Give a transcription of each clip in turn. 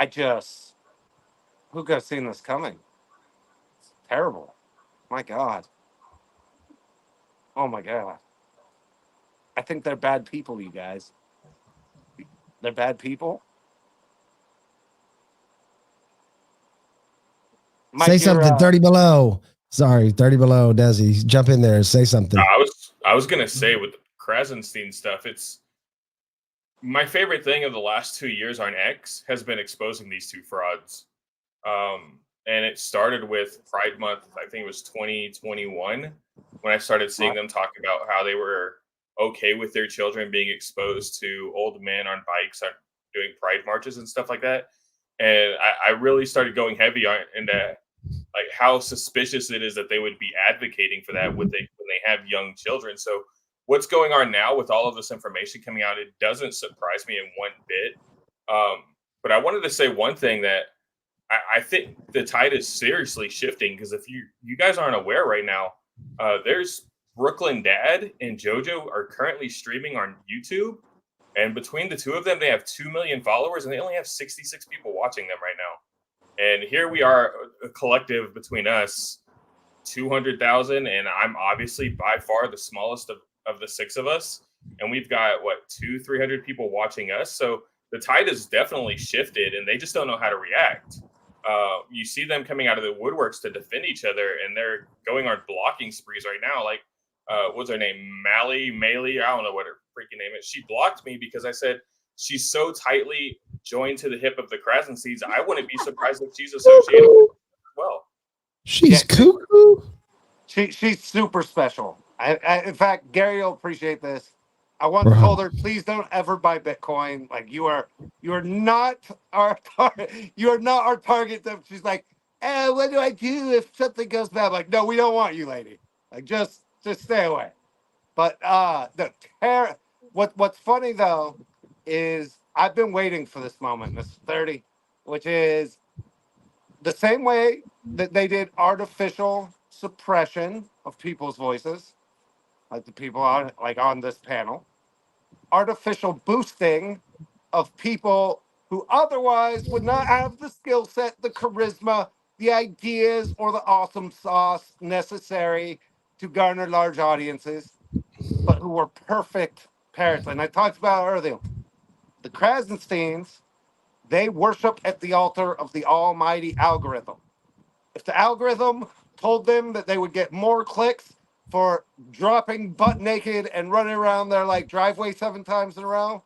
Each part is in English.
I just, who could have seen this coming? It's terrible. My God. Oh my God. I think they're bad people, you guys. They're bad people. Say Mike, you're something. 30 below. Sorry, 30 below. Desi, jump in there. Say something. I was gonna say with the Krasenstein stuff, it's my favorite thing of the last 2 years on X has been exposing these two frauds. And it started with Pride Month. I think it was 2021 when I started seeing them talk about how they were okay with their children being exposed to old men on bikes doing Pride marches and stuff like that. And I really started going heavy on into like how suspicious it is that they would be advocating for that when they have young children. So what's going on now with all of this information coming out, it doesn't surprise me in one bit. But I wanted to say one thing that I think the tide is seriously shifting, because if you guys aren't aware right now, there's Brooklyn Dad and JoJo are currently streaming on YouTube. And between the two of them, they have 2 million followers, and they only have 66 people watching them right now. And here we are, a collective between us, 200,000, and I'm obviously by far the smallest of the six of us. And we've got, 200-300 people watching us. So the tide has definitely shifted, and they just don't know how to react. You see them coming out of the woodworks to defend each other, and they're going on blocking sprees right now. Like, what's her name? Maylee, I don't know what her freaking name is. She blocked me because I said she's so tightly joined to the hip of the Krasensteins. I wouldn't be surprised if she's associated with it as well. She's cuckoo. She's super special. In fact, Gary will appreciate this. I once told her, please don't ever buy Bitcoin. Like, you are not our target. You are not our target. She's like, what do I do if something goes bad? I'm like, no, we don't want you, lady. Like, just stay away. But what's funny though is I've been waiting for this moment, Mr. 30, which is the same way that they did artificial suppression of people's voices, like the people on this panel, artificial boosting of people who otherwise would not have the skill set, the charisma, the ideas, or the awesome sauce necessary to garner large audiences, but who were perfect parrots. And I talked about earlier, the Krasensteins, they worship at the altar of the almighty algorithm. If the algorithm told them that they would get more clicks for dropping butt naked and running around their driveway 7 times in a row,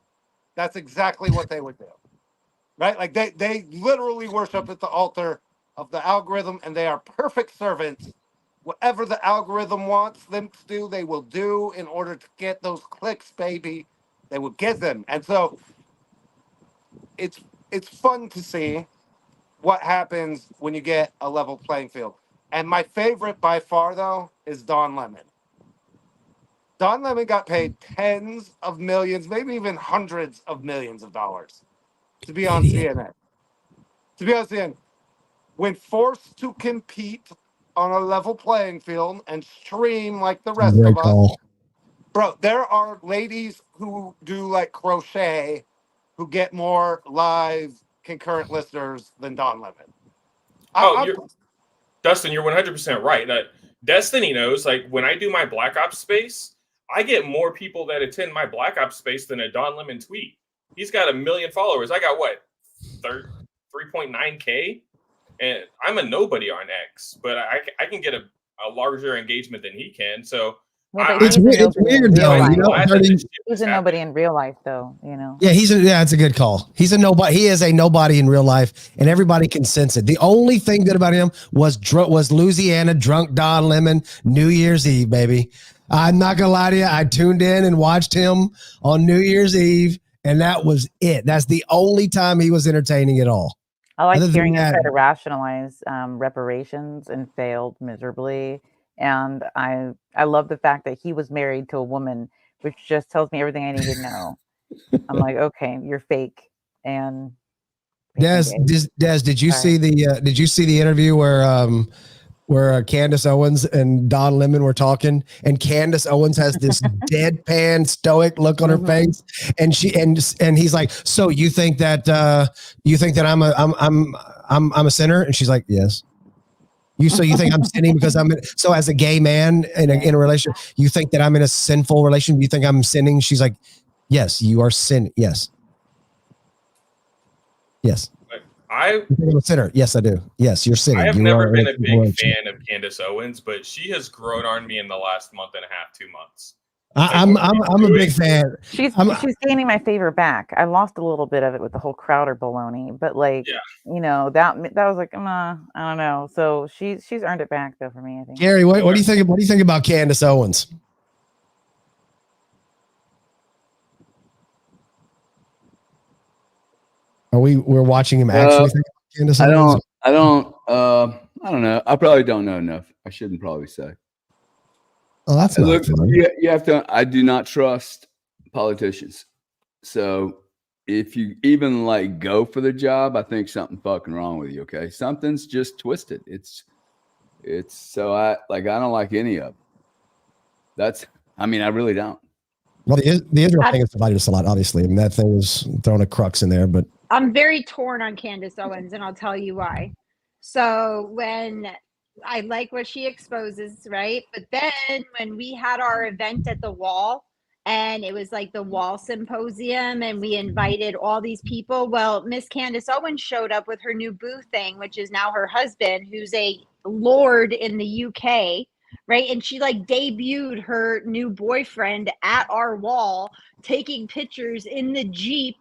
that's exactly what they would do. Right? Like they literally worship at the altar of the algorithm, and they are perfect servants. Whatever the algorithm wants them to do, they will do in order to get those clicks, baby. They will get them. And so it's fun to see what happens when you get a level playing field. And my favorite by far, though, is Don Lemon. Don Lemon got paid tens of millions, maybe even hundreds of millions of dollars to be on CNN. To be on CNN. When forced to compete on a level playing field and stream like the rest of us, bro, there are ladies who do crochet who get more live concurrent listeners than Don Lemon. Dustin, you're 100% right. That Destiny knows, when I do my Black Ops space, I get more people that attend my Black Ops space than a Don Lemon tweet. He's got 1 million followers. I got 3.9K? And I'm a nobody on X, but I can get a larger engagement than he can. So it's weird though. He's a nobody in real life, though. Yeah, it's a good call. He's a nobody. He is a nobody in real life, and everybody can sense it. The only thing good about him was Louisiana drunk Don Lemon New Year's Eve, baby. I'm not gonna lie to you. I tuned in and watched him on New Year's Eve, and that was it. That's the only time he was entertaining at all. I like hearing him try to rationalize reparations and failed miserably. And I love the fact that he was married to a woman, which just tells me everything I need to know. I'm like, okay, you're fake. And Des, did you see the interview where where Candace Owens and Don Lemon were talking, and Candace Owens has this deadpan stoic look on her face, and he's like, "So you think that I'm a sinner?" And she's like, "Yes." So you think I'm sinning because so as a gay man in a relationship, you think that I'm in a sinful relationship? You think I'm sinning? She's like, "Yes, you are sinning. Yes. Yes. I'm a sinner. Yes, I do. Yes, you're sinning. I have you never been a big fan of Candace Owens, but she has grown on me in the last month and a half, 2 months. I'm a big fan. She's gaining my favor back. I lost a little bit of it with the whole Crowder baloney, but like, you know, that was like, I don't know. So she's earned it back though for me, I think. Gary, what do you think? What do you think about Candace Owens? We're watching him actually think about Candace Owens? I don't know. I probably don't know enough. I shouldn't probably say. Oh, that's not fun. You have to. I do not trust politicians. So if you even like go for the job, I think something fucking wrong with you. Okay, something's just twisted. It's so I don't like any of them. I really don't. Well, the Israel thing has divided us a lot. Obviously, I mean that thing was throwing a crux in there, but I'm very torn on Candace Owens, and I'll tell you why. So when I like what she exposes, right? But then when we had our event at the Wall, and it was like the Wall Symposium, and we invited all these people. Well, Miss Candace Owens showed up with her new boo thing, which is now her husband, who's a lord in the UK, right? And she like debuted her new boyfriend at our wall, taking pictures in the Jeep,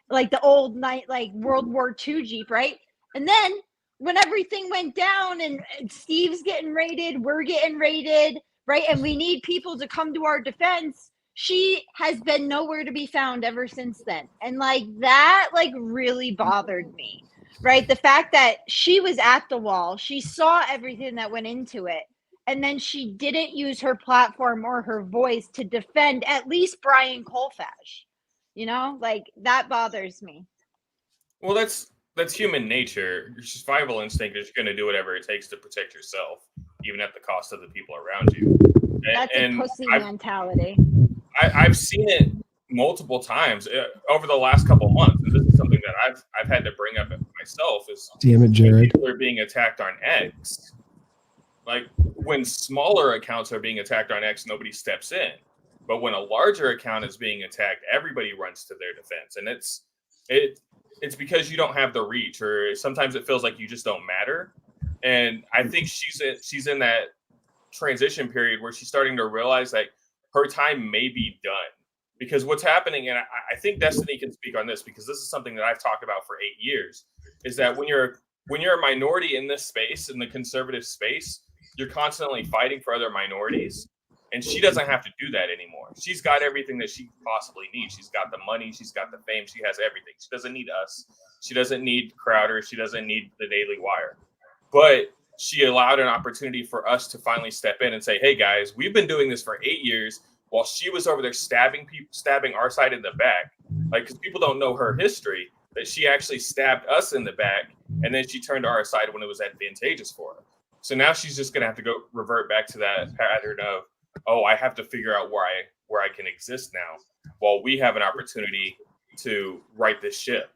like the old night, like World War II Jeep, right? And then when everything went down and Steve's getting raided, we're getting raided, right? And we need people to come to our defense. She has been nowhere to be found ever since then. And like that, like really bothered me, right? The fact that she was at the Wall, she saw everything that went into it. And then she didn't use her platform or her voice to defend at least Brian Colfash. You know, like that bothers me. Well, that's human nature. Your survival instinct is going to do whatever it takes to protect yourself, even at the cost of the people around you. That's a pussy mentality. I've seen it multiple times over the last couple months, and this is something that I've had to bring up myself. Is damn it, Jared, people are being attacked on X. Like when smaller accounts are being attacked on X, nobody steps in. But when a larger account is being attacked, everybody runs to their defense, and it's because you don't have the reach, or sometimes it feels like you just don't matter. And I think she's in that transition period where she's starting to realize that her time may be done. Because what's happening, and I think Destiny can speak on this because this is something that I've talked about for 8 years, is that when you're a minority in this space, in the conservative space, you're constantly fighting for other minorities. And she doesn't have to do that anymore. She's got everything that she possibly needs. She's got the money. She's got the fame. She has everything. She doesn't need us. She doesn't need Crowder. She doesn't need the Daily Wire. But she allowed an opportunity for us to finally step in and say, hey, guys, we've been doing this for 8 years while she was over there stabbing our side in the back. Like, because people don't know her history, that she actually stabbed us in the back, and then she turned to our side when it was advantageous for her. So now she's just going to have to revert back to that pattern of, oh, I have to figure out where I can exist now while we have an opportunity to right this ship.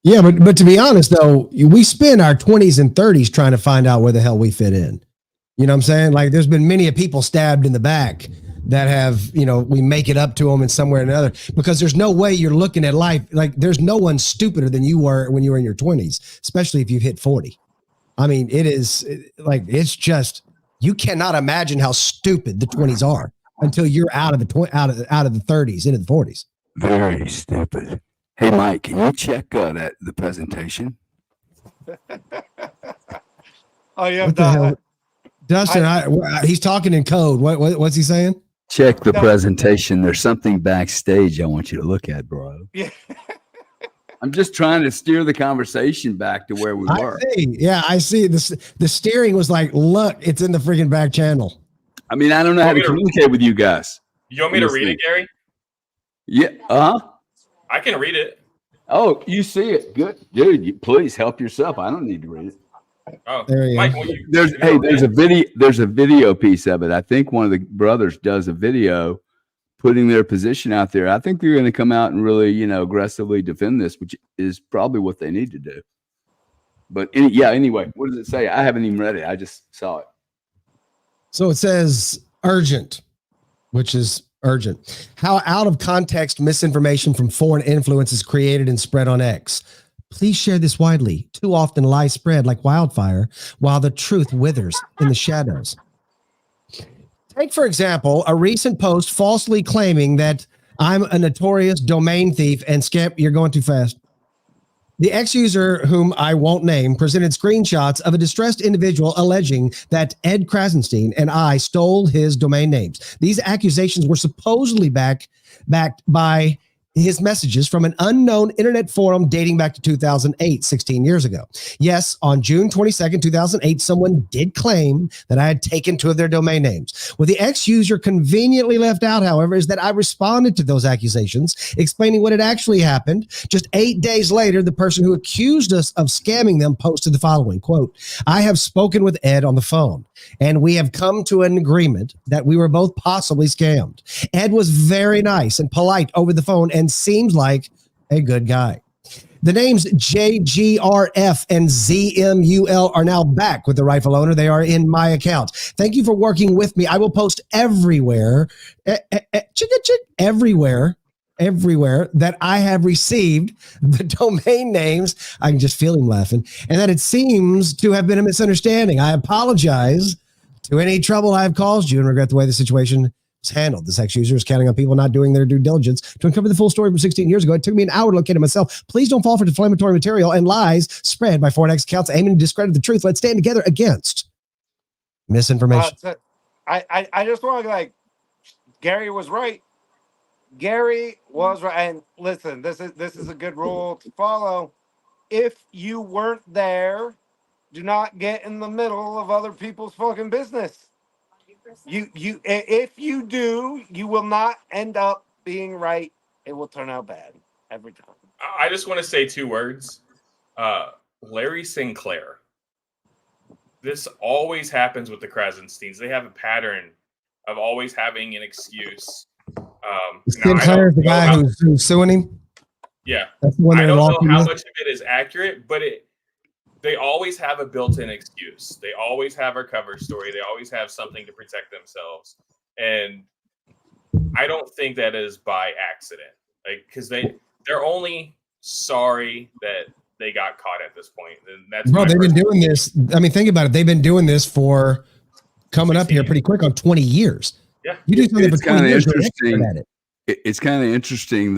Yeah, but to be honest, though, we spend our 20s and 30s trying to find out where the hell we fit in. You know what I'm saying? Like there's been many people stabbed in the back that have, we make it up to them in somewhere or another, because there's no way you're looking at life. Like there's no one stupider than you were when you were in your 20s, especially if you've hit 40. I mean, it's just, you cannot imagine how stupid the 20s are until you're out of the 30s into the 40s. Very stupid. Hey, Mike, can you check the presentation? Oh yeah, what the hell? Dustin, he's talking in code. What's he saying? Check the presentation. There's something backstage I want you to look at, bro. Yeah. I'm just trying to steer the conversation back to where we were. Yeah, I see. The steering was like, look, it's in the freaking back channel. I mean, I don't know how to communicate with you guys. You want me to read it, Gary? Yeah. I can read it. Oh, you see it. Good. Dude, please help yourself. I don't need to read it. Oh, There you Mike, go. There's a video piece of it. I think one of the brothers does a video putting their position out there. I think they're going to come out and really, aggressively defend this, which is probably what they need to do. But anyway, what does it say? I haven't even read it. I just saw it. So it says urgent, which is urgent. How out of context misinformation from foreign influence is created and spread on X. Please share this widely. Too often lies spread like wildfire while the truth withers in the shadows. Take, for example, a recent post falsely claiming that I'm a notorious domain thief and scam. You're going too fast. The ex-user, whom I won't name, presented screenshots of a distressed individual alleging that Ed Krasenstein and I stole his domain names. These accusations were supposedly backed by his messages from an unknown internet forum dating back to 2008, 16 years ago. Yes, on June 22nd, 2008, someone did claim that I had taken two of their domain names. What the ex-user conveniently left out, however, is that I responded to those accusations, explaining what had actually happened. Just 8 days later, the person who accused us of scamming them posted the following, quote, I have spoken with Ed on the phone, and we have come to an agreement that we were both possibly scammed. Ed was very nice and polite over the phone and seems like a good guy. The names JGRF and ZMUL are now back with the rightful owner. They are in my account. Thank you for working with me. I will post everywhere, everywhere that I have received the domain names. I can just feel him laughing. And that it seems to have been a misunderstanding. I apologize to any trouble I have caused you and regret the way the situation was handled. This ex-user is counting on people not doing their due diligence to uncover the full story from 16 years ago. It took me an hour to locate it myself. Please don't fall for defamatory material and lies spread by foreign accounts aiming to discredit the truth. Let's stand together against misinformation. I just want to Gary was right. Gary was right. And listen, this is a good rule to follow. If you weren't there, do not get in the middle of other people's fucking business. If you do, you will not end up being right. It will turn out bad every time. I just want to say two words. Larry Sinclair. This always happens with the Krasensteins. They have a pattern of always having an excuse. Sinclair is the guy who's suing him? Yeah. That's the one I don't know how much of it is accurate, but they always have a built-in excuse. They always have a cover story. They always have something to protect themselves. And I don't think that is by accident. Because they're only sorry that they got caught at this point. And that's they've been doing this. I mean, think about it. They've been doing this for coming up here pretty quick on 20 years. Yeah. You do something for 20 years. It's kind of interesting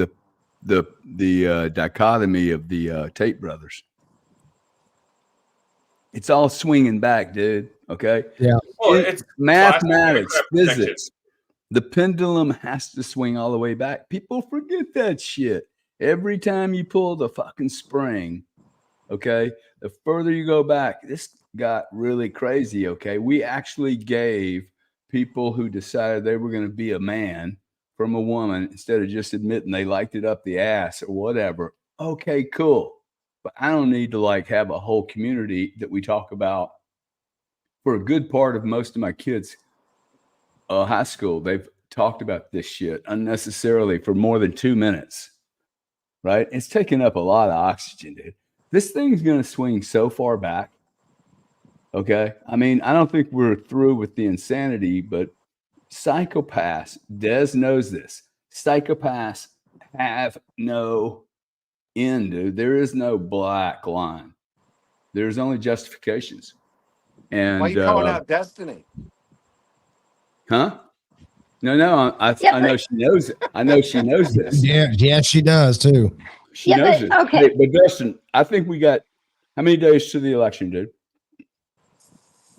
the dichotomy of the Tate brothers. It's all swinging back, dude. Okay. Yeah. Well, it's mathematics, physics. The pendulum has to swing all the way back. People forget that shit. Every time you pull the fucking spring, okay, the further you go back, this got really crazy. Okay. We actually gave people who decided they were going to be a man from a woman instead of just admitting they liked it up the ass or whatever. Okay, cool. But I don't need to have a whole community that we talk about. For a good part of most of my kids' high school, they've talked about this shit unnecessarily for more than 2 minutes, right? It's taking up a lot of oxygen, dude. This thing's going to swing so far back, okay? I mean, I don't think we're through with the insanity, but psychopaths, Des knows this, psychopaths have no end, dude. There is no black line. There's only justifications. And why are you calling out Destiny? Huh? No, I know she knows it. I know she knows this. Yeah, she does too. She knows it. Okay. Hey, but Dustin, I think we got how many days to the election, dude?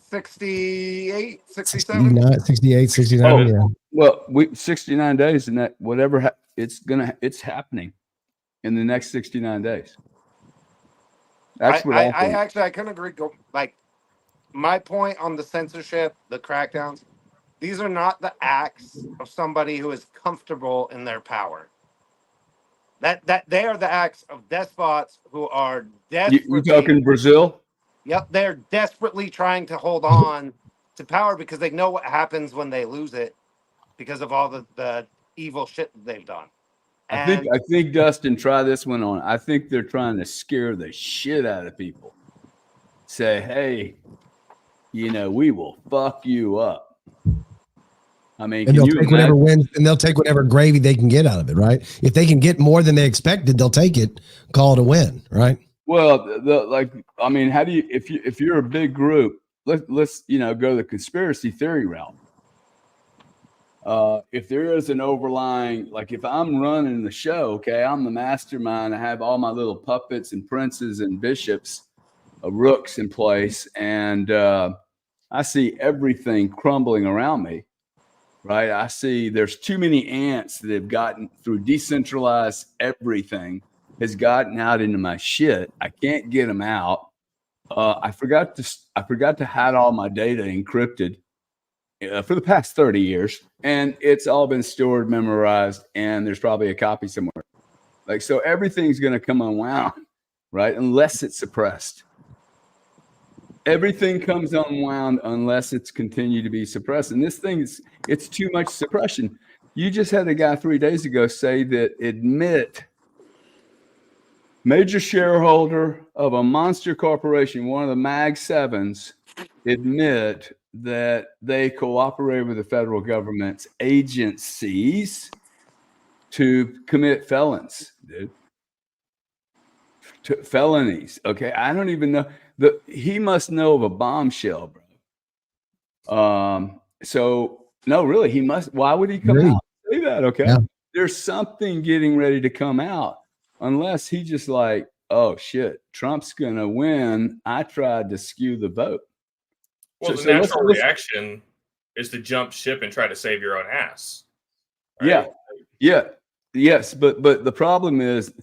68, 67? 69, 68, 69, yeah. Well, 69 days, and that whatever it's happening in the next 69 days. That's what I think. I couldn't agree. My point on the censorship, the crackdowns, these are not the acts of somebody who is comfortable in their power. That they are the acts of despots who are desperate. You talking Brazil? Yep, they're desperately trying to hold on to power because they know what happens when they lose it because of all the evil shit that they've done. And I think Dustin, try this one on. I think they're trying to scare the shit out of people. Say, hey, you know, we will fuck you up. I mean, And can they'll you take whatever imagine? wins, and they'll take whatever gravy they can get out of it, right? If they can get more than they expected, they'll take it, call it a win, right? Well, like, I mean, how do you, if you're a big group, let's you know, go the conspiracy theory route. If there is an overlying, like if I'm running the show, okay, I'm the mastermind. I have all my little puppets and princes and bishops, rooks in place, and I see everything crumbling around me. Right. I see there's too many ants that have gotten through decentralized everything has gotten out into my shit. I can't get them out. I forgot to hide all my data encrypted for the past 30 years, and it's all been stored, memorized, and there's probably a copy somewhere. Like, so everything's going to come unwound, right? Unless it's suppressed. Everything comes unwound unless it's continued to be suppressed. And this thing it's too much suppression. You just had a guy 3 days ago say that admit major shareholder of a monster corporation, one of the Mag 7s, admit that they cooperate with the federal government's agencies to commit felonies, dude. Felonies. Okay. I don't even know. He must know of a bombshell, bro. So no, really, he must. Why would he come out and say that? Okay. Yeah. There's something getting ready to come out, unless he just like, oh shit, Trump's gonna win. I tried to skew the vote. Well, So the natural reaction is to jump ship and try to save your own ass. Right? Yes, but the problem is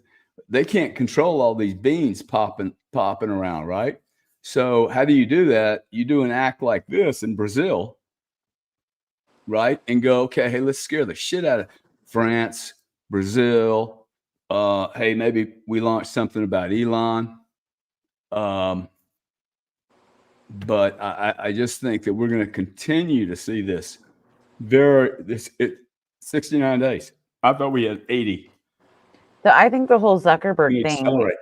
they can't control all these beans popping around, right? So how do you do that? You do an act like this in Brazil, right? And go, okay, hey, let's scare the shit out of France, Brazil. Hey, maybe we launch something about Elon. But I just think that we're going to continue to see this 69 days. I thought we had 80. So I think the whole Zuckerberg thing Accelerate.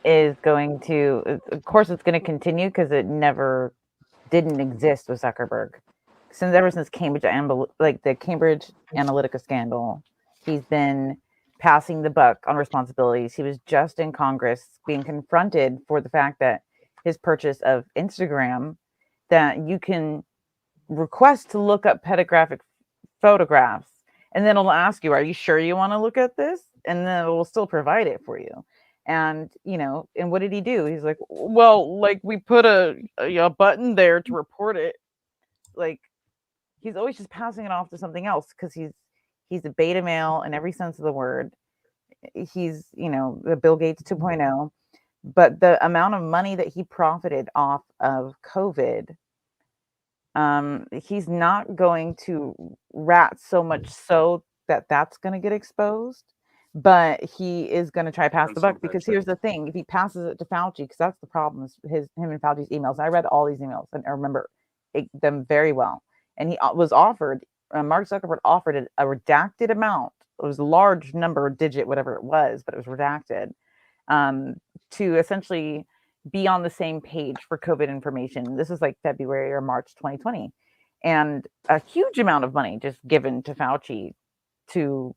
is going to, of course, it's going to continue because it never didn't exist with Zuckerberg. Ever since Cambridge, like the Cambridge Analytica scandal, he's been passing the buck on responsibilities. He was just in Congress being confronted for the fact that his purchase of Instagram, that you can request to look up pedographic photographs, and then it'll ask you, are you sure you want to look at this? And then it will still provide it for you. And, you know, and what did he do? He's like, well, like we put a button there to report it. Like, he's always just passing it off to something else because he's a beta male in every sense of the word. He's, you know, the Bill Gates 2.0. But the amount of money that he profited off of COVID, he's not going to rat so much so that that's going to get exposed, but he is going to try to pass the buck, because here's the thing: if he passes it to Fauci, because that's the problem, is him and Fauci's emails. I read all these emails and I remember them very well. And he was offered, Mark Zuckerberg offered a redacted amount. It was a large number, digit, whatever it was, but it was redacted, to essentially be on the same page for COVID information. This is like February or March 2020. And a huge amount of money just given to Fauci to,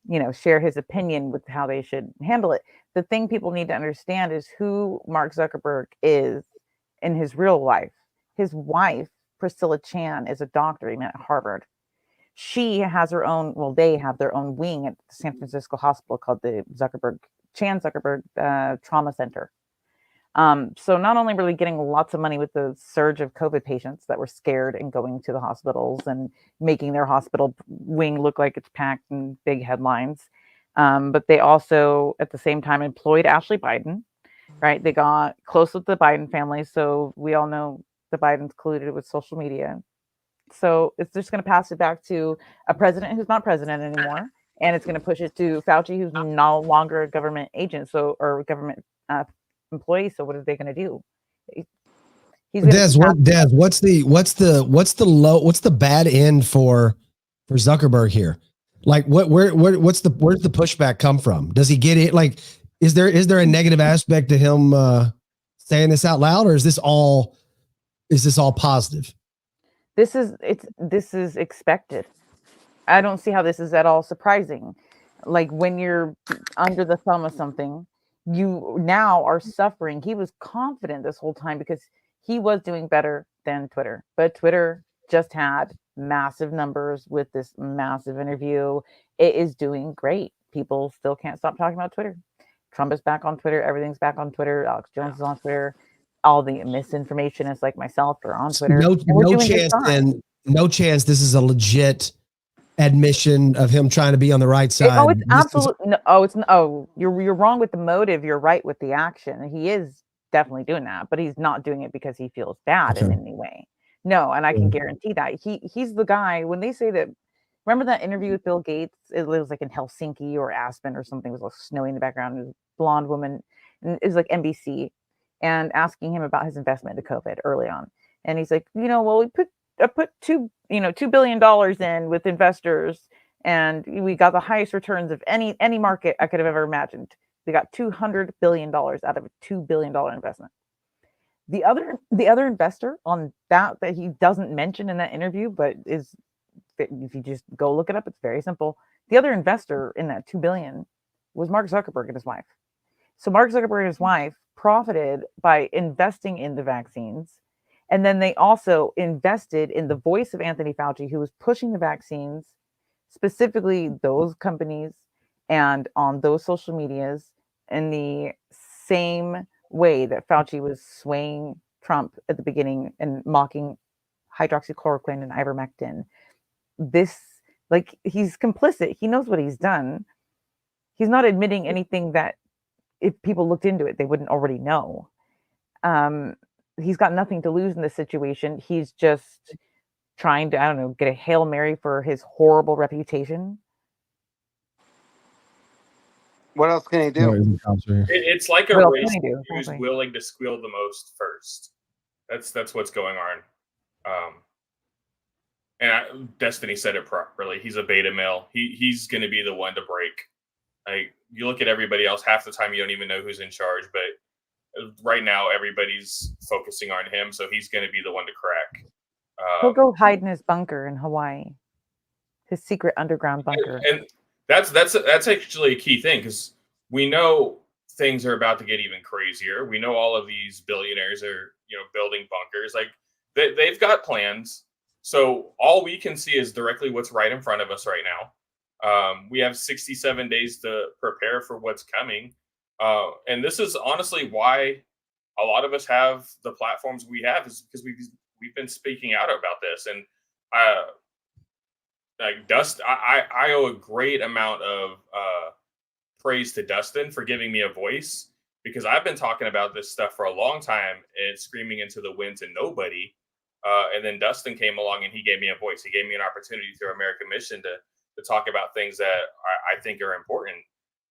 you know, share his opinion with how they should handle it. The thing people need to understand is who Mark Zuckerberg is in his real life. His wife, Priscilla Chan, is a doctor. He met at Harvard. She has her own, well, they have their own wing at the San Francisco hospital called the Chan Zuckerberg Trauma Center. So not only were we getting lots of money with the surge of COVID patients that were scared and going to the hospitals and making their hospital wing look like it's packed in big headlines, but they also at the same time employed Ashley Biden, right? They got close with the Biden family. So we all know the Bidens colluded with social media. So it's just going to pass it back to a president who's not president anymore. And it's going to push it to Fauci, who's no longer a government agent, or government employee. So what are they going to do? He's gonna What's the bad end for Zuckerberg here? Like where's the pushback come from? Does he get it? Like, is there a negative aspect to him saying this out loud, or is this all positive? This is expected. I don't see how this is at all surprising. Like, when you're under the thumb of something, you now are suffering. He was confident this whole time because he was doing better than Twitter, but Twitter just had massive numbers with this massive interview. It is doing great. People still can't stop talking about Twitter. Trump is back on Twitter. Everything's back on Twitter. Alex Jones is on Twitter. All the misinformationists like myself are on Twitter. No chance this is a legit admission of him trying to be on the right side. It's absolutely you're wrong with the motive. You're right with the action. He is definitely doing that, but he's not doing it because he feels bad in any way. No, and I can guarantee that he's the guy. When they say that, remember that interview with Bill Gates? It was like in Helsinki or Aspen or something. It was like snowy in the background. It was a blonde woman, and it was like NBC, and asking him about his investment into COVID early on, and he's like, well, I put $2 billion in with investors, and we got the highest returns of any market I could have ever imagined. We got $200 billion out of a $2 billion investment. The other investor on that he doesn't mention in that interview, but is, if you just go look it up, it's very simple. The other investor in that $2 billion was Mark Zuckerberg and his wife. So Mark Zuckerberg and his wife profited by investing in the vaccines. And then they also invested in the voice of Anthony Fauci, who was pushing the vaccines, specifically those companies and on those social medias, in the same way that Fauci was swaying Trump at the beginning and mocking hydroxychloroquine and ivermectin. He's complicit. He knows what he's done. He's not admitting anything that if people looked into it, they wouldn't already know. He's got nothing to lose in this situation. He's just trying to, get a Hail Mary for his horrible reputation. What else can he do? It's like a race who's willing to squeal the most first. That's what's going on. And Destiny said it properly. He's a beta male. He's going to be the one to break. Like, you look at everybody else, half the time you don't even know who's in charge, but right now everybody's focusing on him, so he's going to be the one to crack. He'll go hide in his bunker in Hawaii, his secret underground bunker. And that's actually a key thing, because we know things are about to get even crazier. We know all of these billionaires are building bunkers. Like, they've got plans. So all we can see is directly what's right in front of us right now. We have 67 days to prepare for what's coming. And this is honestly why a lot of us have the platforms we have, is because we've been speaking out about this. And I owe a great amount of praise to Dustin for giving me a voice, because I've been talking about this stuff for a long time and screaming into the wind to nobody. And then Dustin came along and he gave me a voice. He gave me an opportunity through American Mission to talk about things that I think are important.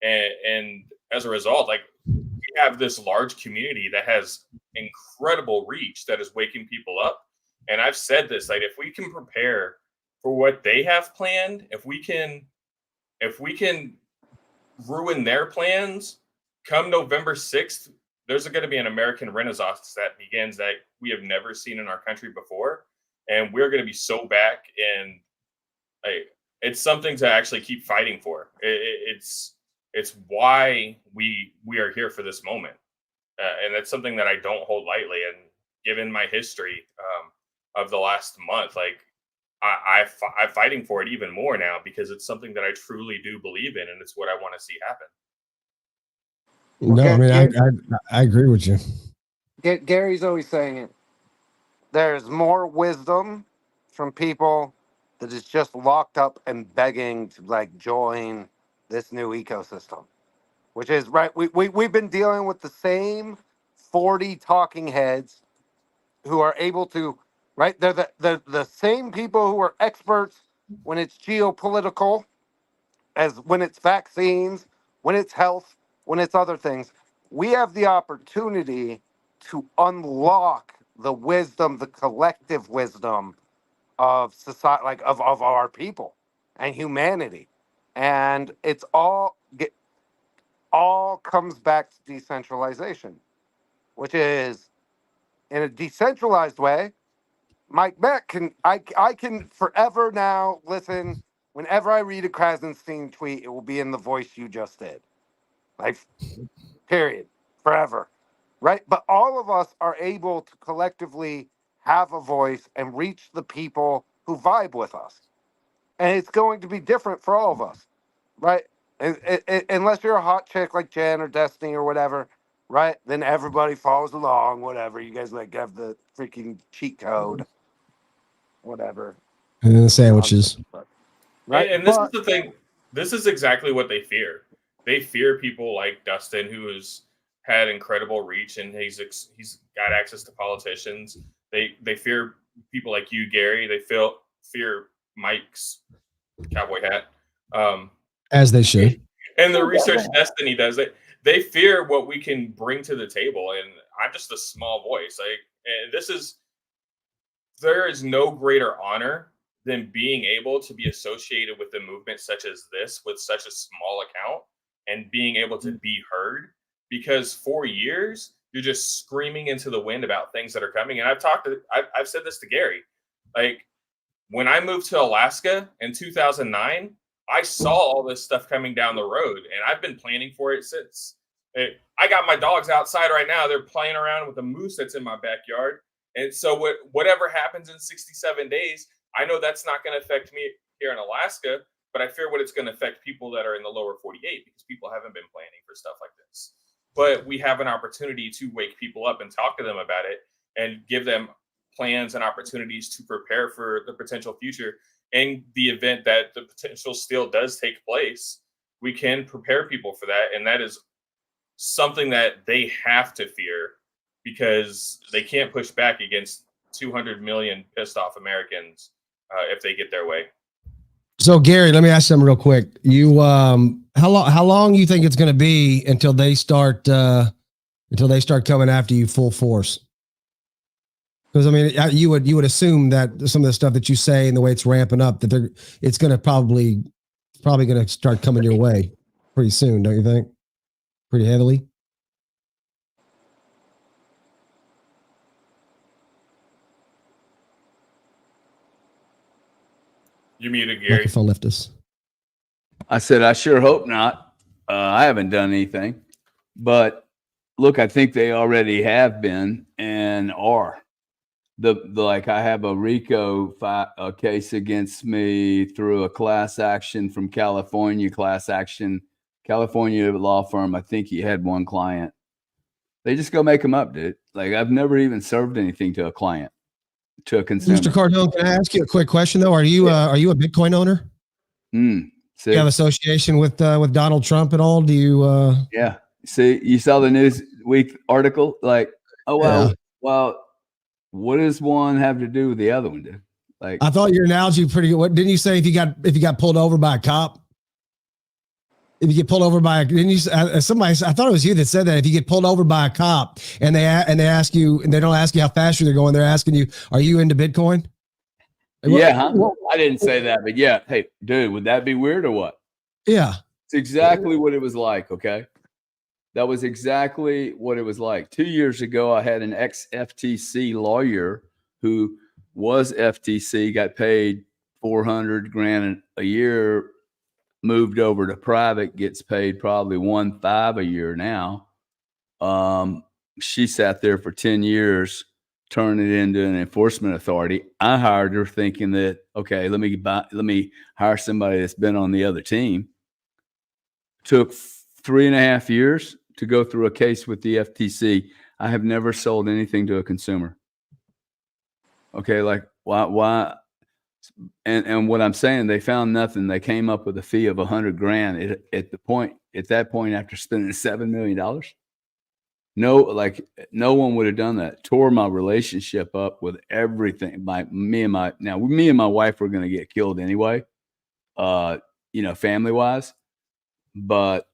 And as a result, like, we have this large community that has incredible reach that is waking people up. And I've said this, like, if we can prepare for what they have planned, if we can ruin their plans, come November 6th, there's going to be an American Renaissance that begins that we have never seen in our country before. And we're going to be so back, and it's something to actually keep fighting for. It's why we are here for this moment. And it's something that I don't hold lightly. And given my history of the last month, like, I'm fighting for it even more now, because it's something that I truly do believe in, and it's what I want to see happen. No, I mean, I agree with you. Gary's always saying it. There's more wisdom from people that is just locked up and begging to join this new ecosystem, which is right. We've been dealing with the same 40 talking heads who are able to, right? They're the same people who are experts when it's geopolitical as when it's vaccines, when it's health, when it's other things. We have the opportunity to unlock the wisdom, the collective wisdom of society, like of our people and humanity. And it's all comes back to decentralization, which is in a decentralized way. Mike Beck I can forever now listen whenever I read a Krasenstein tweet, it will be in the voice you just did. Like, period. Forever. Right? But all of us are able to collectively have a voice and reach the people who vibe with us. And it's going to be different for all of us. Right? Unless you're a hot chick like Jen or Destiny or whatever, right? Then everybody follows along, whatever. You guys like have the freaking cheat code, whatever. And the sandwiches. Right? And this is the thing. This is exactly what they fear. They fear people like Dustin, who has had incredible reach and he's got access to politicians. They fear people like you, Gary. They fear Mike's cowboy hat. As they should. And the research Destiny does it. They fear what we can bring to the table, and I'm just a small voice. And there is no greater honor than being able to be associated with a movement such as this, with such a small account, and being able to be heard. Because for years you're just screaming into the wind about things that are coming. And I've said this to Gary. Like, when I moved to Alaska in 2009. I saw all this stuff coming down the road, and I've been planning for it since. I got my dogs outside right now. They're playing around with a moose that's in my backyard. And so whatever happens in 67 days, I know that's not going to affect me here in Alaska, but I fear what it's going to affect people that are in the lower 48 because people haven't been planning for stuff like this. But we have an opportunity to wake people up and talk to them about it and give them plans and opportunities to prepare for the potential future. In the event that the potential still does take place, we can prepare people for that. And that is something that they have to fear because they can't push back against 200 million pissed off Americans if they get their way. So Gary, let me ask something real quick. You, how long you think it's going to be until they start coming after you full force? Because I mean, you would assume that some of the stuff that you say and the way it's ramping up, that it's going to probably going to start coming your way pretty soon, don't you think? Pretty heavily. You muted, Gary. Microphone left us. I said, I sure hope not. I haven't done anything, but look, I think they already have been and are. Like I have a RICO case against me through a class action from California law firm. I think he had one client. They just go make them up, dude. Like, I've never even served anything to a client, to a consumer. Mr. Cardone, can I ask you a quick question though? Are you a Bitcoin owner? Do you have association with Donald Trump at all? Do you? Yeah. See, you saw the Newsweek article. Like, oh well, yeah. Well. What does one have to do with the other one, dude? Like, I thought your analogy pretty good. What didn't you say? If you got pulled over by a cop, if you get pulled over by didn't you? Somebody, I thought it was you that said that. If you get pulled over by a cop and they ask you, and they don't ask you how fast you're going, they're asking you, "Are you into Bitcoin?" Yeah, I didn't say that, but yeah. Hey, dude, would that be weird or what? Yeah, it's exactly what it was like. Okay. That was exactly what it was like. 2 years ago, I had an ex-FTC lawyer who was FTC, got paid $400,000 a year, moved over to private, gets paid probably $1.5 a year now. She sat there for 10 years, turned it into an enforcement authority. I hired her thinking that, okay, let me hire somebody that's been on the other team. Took 3.5 years to go through a case with the FTC. I have never sold anything to a consumer. Okay, like why? And what I'm saying, they found nothing. They came up with a fee of $100,000 at that point after spending $7 million. No one would have done that. Tore my relationship up with everything. Me and my wife were going to get killed anyway. Family wise, but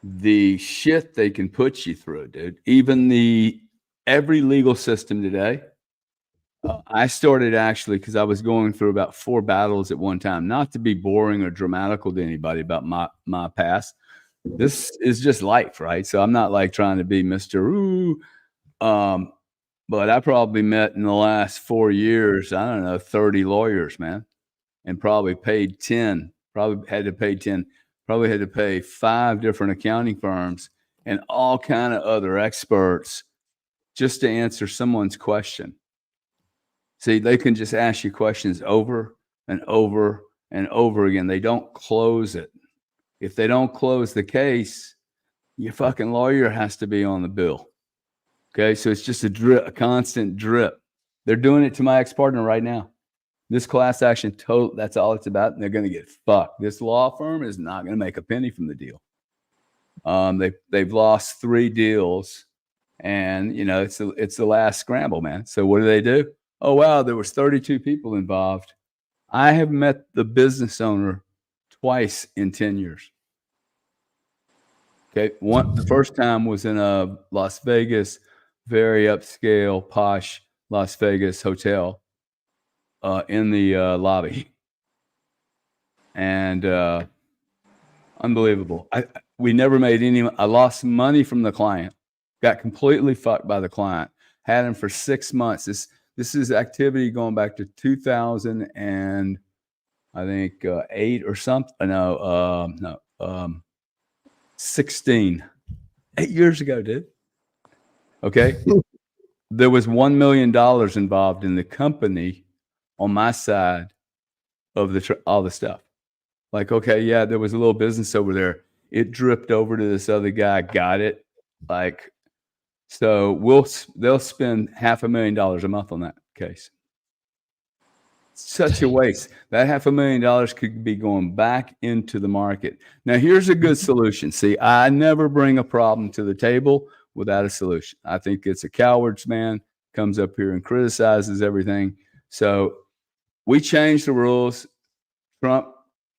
the shit they can put you through, dude. Even every legal system today. I started actually because I was going through about 4 battles at one time. Not to be boring or dramatical to anybody about my past. This is just life, right? So I'm not like trying to be Mr. Ooh. But I probably met in the last 4 years, I don't know, 30 lawyers, man, and probably paid 10. Probably had to pay 10. Probably had to pay 5 different accounting firms and all kind of other experts just to answer someone's question. See, they can just ask you questions over and over and over again. They don't close it. If they don't close the case, your fucking lawyer has to be on the bill. Okay, so it's just a constant drip. They're doing it to my ex-partner right now. This class action, that's all it's about, and they're going to get fucked. This law firm is not going to make a penny from the deal. They've lost 3 deals, and you know it's the last scramble, man. So what do? Oh wow, there was 32 people involved. I have met the business owner twice in 10 years. Okay, the first time was in a Las Vegas, very upscale, posh Las Vegas hotel in the lobby, and unbelievable. We never made any. I lost money from the client. Got completely fucked by the client. Had him for 6 months. This is activity going back to 2000 and I think 8 or something. No, 16. 8 years ago, dude. Okay. There was $1 million involved in the company on my side of all the stuff. Like, okay, yeah, there was a little business over there. It dripped over to this other guy, got it. Like, so they'll spend $500,000 a month on that case. Such a waste. That $500,000 could be going back into the market. Now, here's a good solution. See, I never bring a problem to the table without a solution. I think it's a coward's man, comes up here and criticizes everything. So we changed the rules. Trump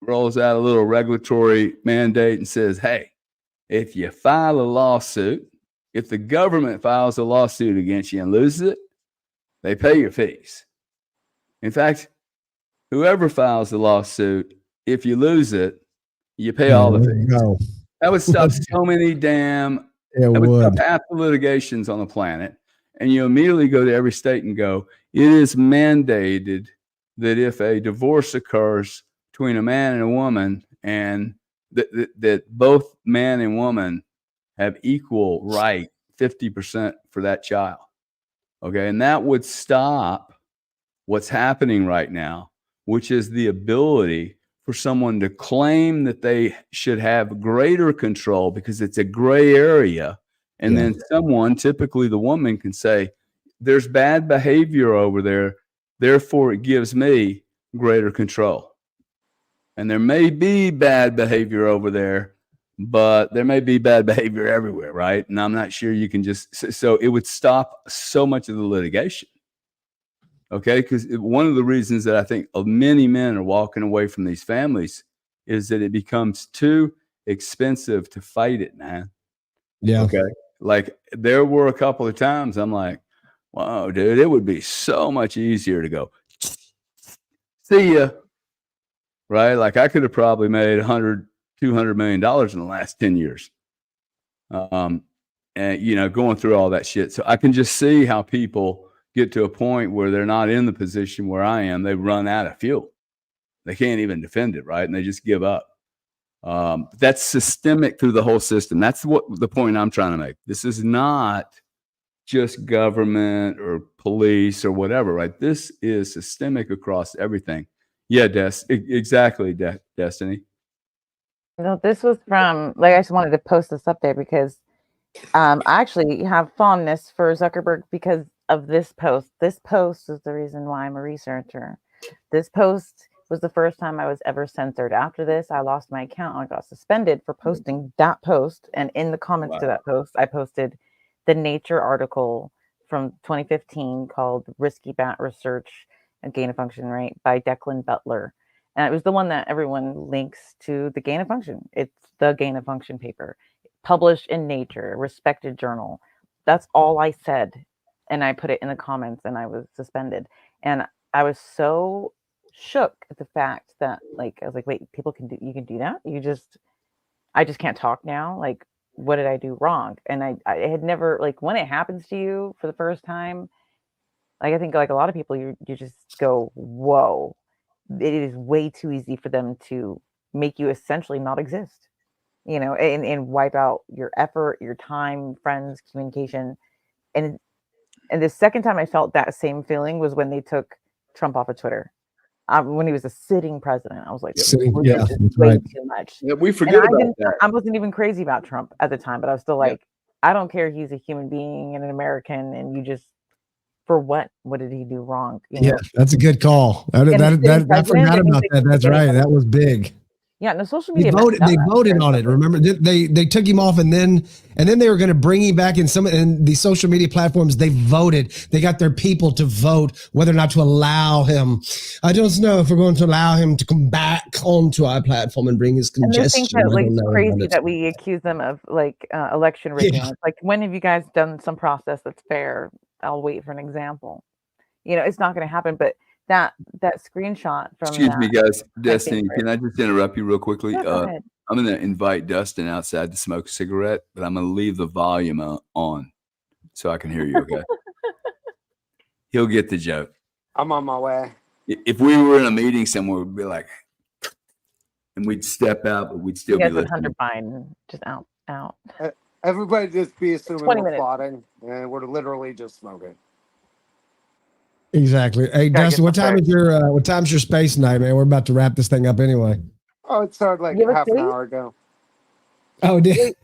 rolls out a little regulatory mandate and says, hey, if you file a lawsuit, if the government files a lawsuit against you and loses it, they pay your fees. In fact, whoever files the lawsuit, if you lose it, you pay all the fees. That would stop so many damn, that would stop half the litigations on the planet. And you immediately go to every state and go, it is mandated that if a divorce occurs between a man and a woman, and that both man and woman have equal right, 50% for that child. Okay, and that would stop what's happening right now, which is the ability for someone to claim that they should have greater control because it's a gray area. And then someone, typically the woman, can say, there's bad behavior over there, therefore it gives me greater control. And there may be bad behavior over there, but there may be bad behavior everywhere, right? And I'm not sure you can just, so it would stop so much of the litigation. Okay, because one of the reasons that I think many men are walking away from these families is that it becomes too expensive to fight it, man. Yeah. Okay. Like there were a couple of times I'm like, wow, dude, it would be so much easier to go, see ya. Right? Like I could have probably made $100, $200 million in the last 10 years. And, you know, going through all that shit. So I can just see how people get to a point where they're not in the position where I am. They run out of fuel. They can't even defend it, right? And they just give up. That's systemic through the whole system. That's what the point I'm trying to make. This is not just government or police or whatever, right? This is systemic across everything. Yeah, exactly, Destiny. No, this was from, like, I just wanted to post this up there because I actually have fondness for Zuckerberg because of this post. This post is the reason why I'm a researcher. This post was the first time I was ever censored. After this, I lost my account. I got suspended for posting that post. And in the comments to that post, I posted the Nature article from 2015 called Risky Bat Research and Gain of Function, right, by Declan Butler. And it was the one that everyone links to the gain of function. It's the gain of function paper, published in Nature, a respected journal. That's all I said. And I put it in the comments and I was suspended. And I was so shook at the fact that, like, I was like, wait, you can do that? I just can't talk now. Like, what did I do wrong? And I had never, like, when it happens to you for the first time, like, I think like a lot of people, you just go, whoa, it is way too easy for them to make you essentially not exist, and wipe out your effort, your time, friends, communication. And the second time I felt that same feeling was when they took Trump off of Twitter. When he was a sitting president, I was like, Yeah, this is that's way right. too much. Yeah, we And forget about that. I wasn't even crazy about Trump at the time, but I was still Yeah. like, I don't care. He's a human being and an American, and you just, for what? What did he do wrong? Yeah, that's a good call. I And the sitting forgot president, that means about they that. can That's pick right. anybody. That was big. Yeah, and the social They media voted. messed They up voted after on it. Remember, they took him off, and then they were going to bring him back. And the social media platforms, they voted. They got their people to vote whether or not to allow him. I don't know if we're going to allow him to come back onto our platform and bring his And they congestion. think that, like, it's crazy It's that we accuse them of, like, election rigging. Yeah. It's like, when have you guys done some process that's fair? I'll wait for an example. It's not going to happen. But that screenshot from Excuse me, guys. Destiny, favorite. can I just interrupt you real quickly? Yeah, go ahead. I'm going to invite Dustin outside to smoke a cigarette, but I'm going to leave the volume on so I can hear you, okay? He'll get the joke. I'm on my way. If we were in a meeting somewhere, we'd be like, and we'd step out, but we'd still You be guys would listening. Hunter Biden just out. Everybody just be assuming 20 we're minutes. plotting, and we're literally just smoking. Exactly. Hey, Gotta Dustin, get the what time's your space night, man? We're about to wrap this thing up anyway. Oh, it started like You have a half an space? hour ago. Oh, did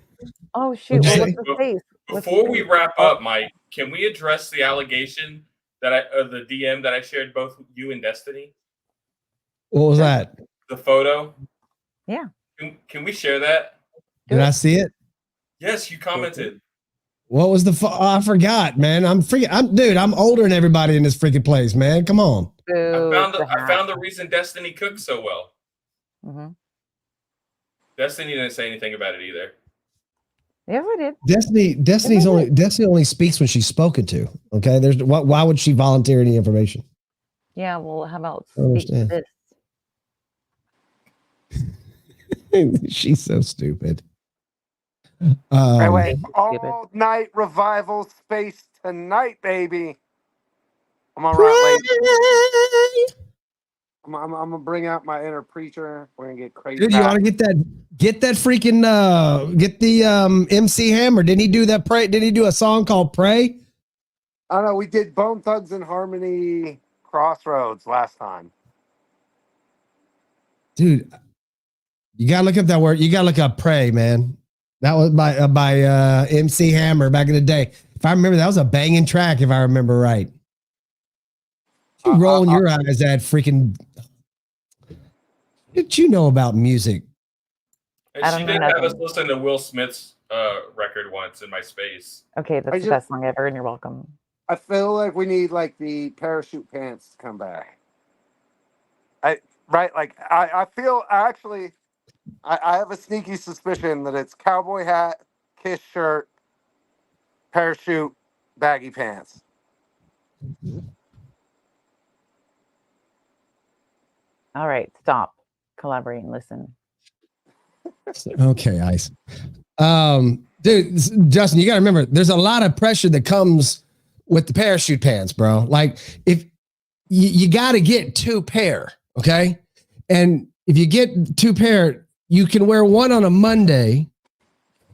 Oh shoot! What'd you Well, say? what's the space? What's the Before we space? wrap up, Mike, can we address the allegation that the DM that I shared both you and Destiny? What was that? The photo. Yeah. Can we share that? Did I see it? Yes, you commented. What was I forgot, man. I'm older than everybody in this freaking place, man. Come on. I found the reason Destiny cooks so well. Mm-hmm. Destiny didn't say anything about it either. Yes, I did. Destiny only speaks when she's spoken to. Okay. Why would she volunteer any information? Yeah. Well, how about I understand. this? She's so stupid. Anyway, Stupid. all night revival space tonight, baby. I'm gonna run late. I'm gonna bring out my inner preacher. We're gonna get crazy. Dude, you ought to get that freaking get the MC Hammer. Didn't he do that pray? Didn't he do a song called Pray? I don't know. We did Bone Thugs and Harmony Crossroads last time. Dude, you gotta look up that word. You gotta look up Pray, man. That was by MC Hammer back in the day. If I remember, that was a banging track, if I remember right. You rolling your eyes at freaking. What did you know about music? And she did have us listen to Will Smith's record once in my space. Okay, that's the best song ever, and you're welcome. I feel like we need like the parachute pants to come back. I feel actually. I have a sneaky suspicion that it's cowboy hat, Kiss shirt, parachute, baggy pants. All right, stop. Collaborate and listen. Okay, Ice. Dude, Justin, you got to remember, there's a lot of pressure that comes with the parachute pants, bro. Like, if you got to get 2 pair, okay? And if you get 2 pair, you can wear one on a Monday,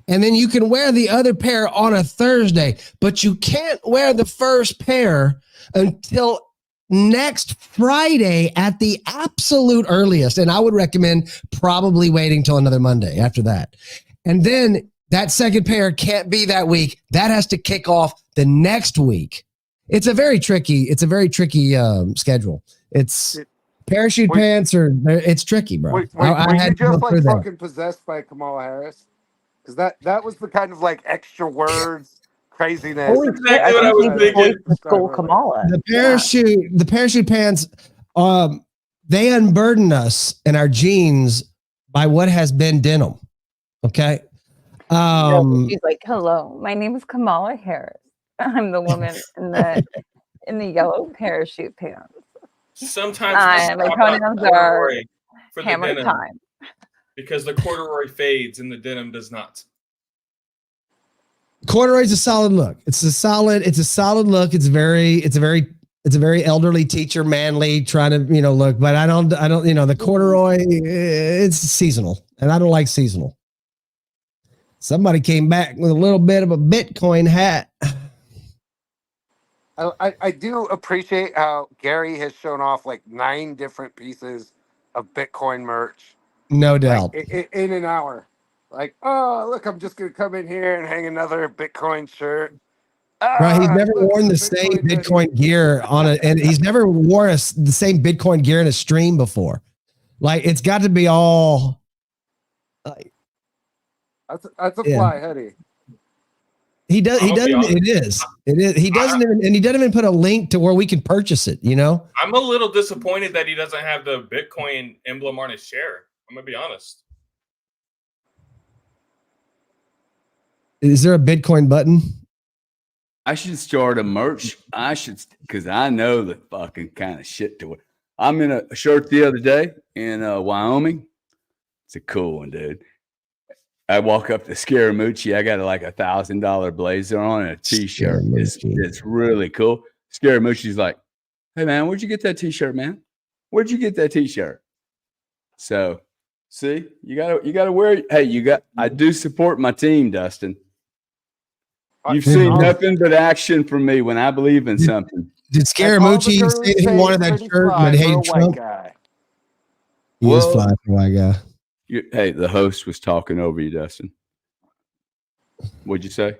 and then you can wear the other pair on a Thursday, but you can't wear the first pair until next Friday at the absolute earliest. And I would recommend probably waiting till another Monday after that. And then that second pair can't be that week. That has to kick off the next week. It's a very tricky schedule. It's parachute pants it's tricky, bro. Were you just like fucking possessed by Kamala Harris? Because that was the kind of like extra words, craziness. Holy shit, I think he voiced the skull Kamala. The parachute pants they unburden us and our genes by what has been denim. Okay. She's like, hello, my name is Kamala Harris. I'm the woman in the yellow parachute pants. Sometimes my pronouns are for the hammer denim time. because the corduroy fades and the denim does not. Corduroy's a solid look. It's a solid look. It's a very elderly teacher, manly, trying to, look, but I don't, the corduroy, it's seasonal, and I don't like seasonal. Somebody came back with a little bit of a Bitcoin hat. I do appreciate how Gary has shown off like 9 different pieces of Bitcoin merch. No doubt. Like, in an hour. Like, oh, look, I'm just going to come in here and hang another Bitcoin shirt. Right, he's never worn the same Bitcoin gear and he's never worn the same Bitcoin gear in a stream before. Like, it's got to be all. That's a fly hoodie. He does. He doesn't. It is. He doesn't even, and he doesn't even put a link to where we can purchase it. I'm a little disappointed that he doesn't have the Bitcoin emblem on his share. I'm gonna be honest. Is there a Bitcoin button? I should start a merch. Because I know the fucking kind of shit to it. I'm in a shirt the other day in Wyoming. It's a cool one, dude. I walk up to Scaramucci. I got like $1,000 blazer on and a t-shirt. It's really cool. Scaramucci's like, hey man, where'd you get that t-shirt, man? Where'd you get that t-shirt? So, see, you gotta wear. Hey, I do support my team, Dustin. You've seen nothing but action from me when I believe in something. Did Scaramucci say that he wanted that shirt but hated Trump? He is fly for a white guy. Hey, the host was talking over you, Dustin. What'd you say?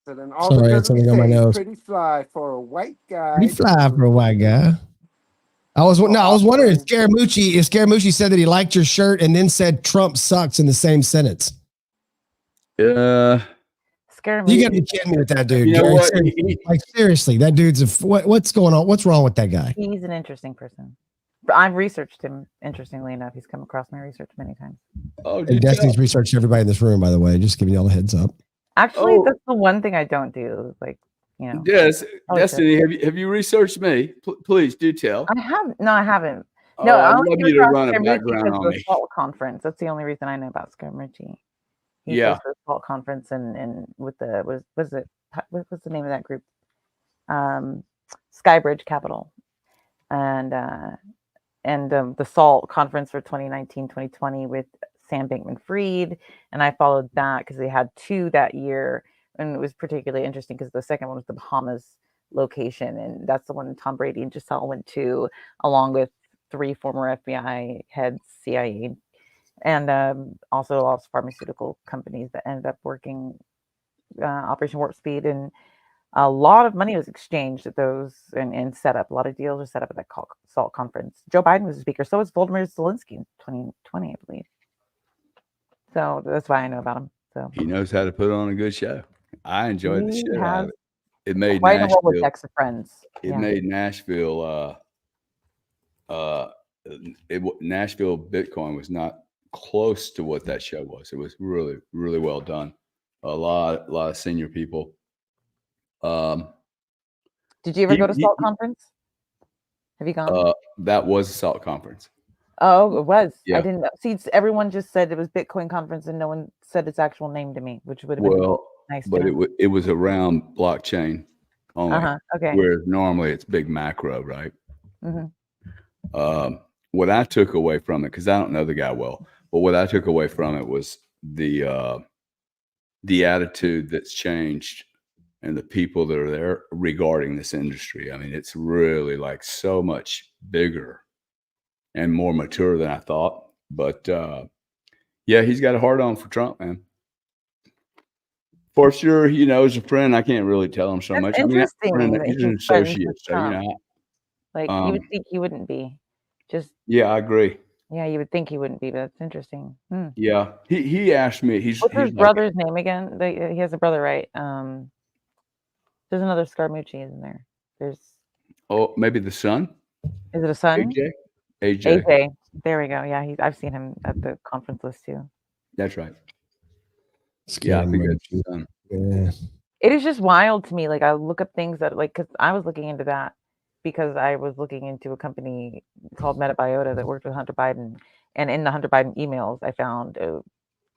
Sorry, it's something on my nose. Pretty fly for a white guy. Pretty fly for a white guy. I was wondering if Scaramucci said that he liked your shirt and then said Trump sucks in the same sentence. Scaramucci. You gotta be kidding me with that dude. You know what? Seriously, that dude's what's going on? What's wrong with that guy? He's an interesting person. I've researched him, interestingly enough. He's come across my research many times. Oh, and Destiny's researched everybody in this room, by the way. Just giving you all a heads up. Actually, that's the one thing I don't do. Like, Yes, Destiny, have you researched me? Please do tell. I haven't. No, I haven't. No, I love you to run a background on me. SALT conference. That's the only reason I know about Scaramucci. He goes to the SALT conference and with the what's the name of that group? Skybridge Capital, and the SALT conference for 2019-2020 with Sam Bankman-Fried, and I followed that because they had 2 that year, and it was particularly interesting because the second one was the Bahamas location, and that's the one Tom Brady and Giselle went to, along with 3 former FBI heads, CIA, and also a lot of pharmaceutical companies that ended up working Operation Warp Speed, and a lot of money was exchanged at those and set up. A lot of deals were set up at that SALT conference. Joe Biden was a speaker. So was Volodymyr Zelensky in 2020, I believe. So that's why I know about him. So he knows how to put on a good show. I enjoyed the shit out of it. It made quite Nashville. A Rolodex of friends. It made Nashville. Nashville Bitcoin was not close to what that show was. It was really, really well done. A lot of senior people. Did you ever go to SALT conference? Have you gone? That was a SALT conference. Oh, it was. Yeah. I didn't know. See, everyone just said it was Bitcoin conference, and no one said its actual name to me, which would have been nice. But it was around blockchain only. Okay. Whereas normally it's big macro, right? Mm-hmm. What I took away from it, because I don't know the guy well, but what I took away from it was the attitude that's changed and the people that are there regarding this industry. I mean, it's really like so much bigger and more mature than I thought. But yeah, he's got a hard on for Trump, man. For sure, as a friend, I can't really tell him so much. Interesting. I mean, he's an associate, so like you would think he wouldn't be. Yeah, I agree. Yeah, you would think he wouldn't be, but that's interesting. Yeah, he asked me. What's his brother's name again? He has a brother, right? There's another Scaramucci, isn't there? There's. Oh, maybe the son. Is it a son? AJ. AJ. There we go. Yeah, I've seen him at the conference list too. That's right. Scary I think emoji. that's Yeah. It is just wild to me. Like I look up things that like because I was looking into that because I was looking into a company called Metabiota that worked with Hunter Biden, and in the Hunter Biden emails, I found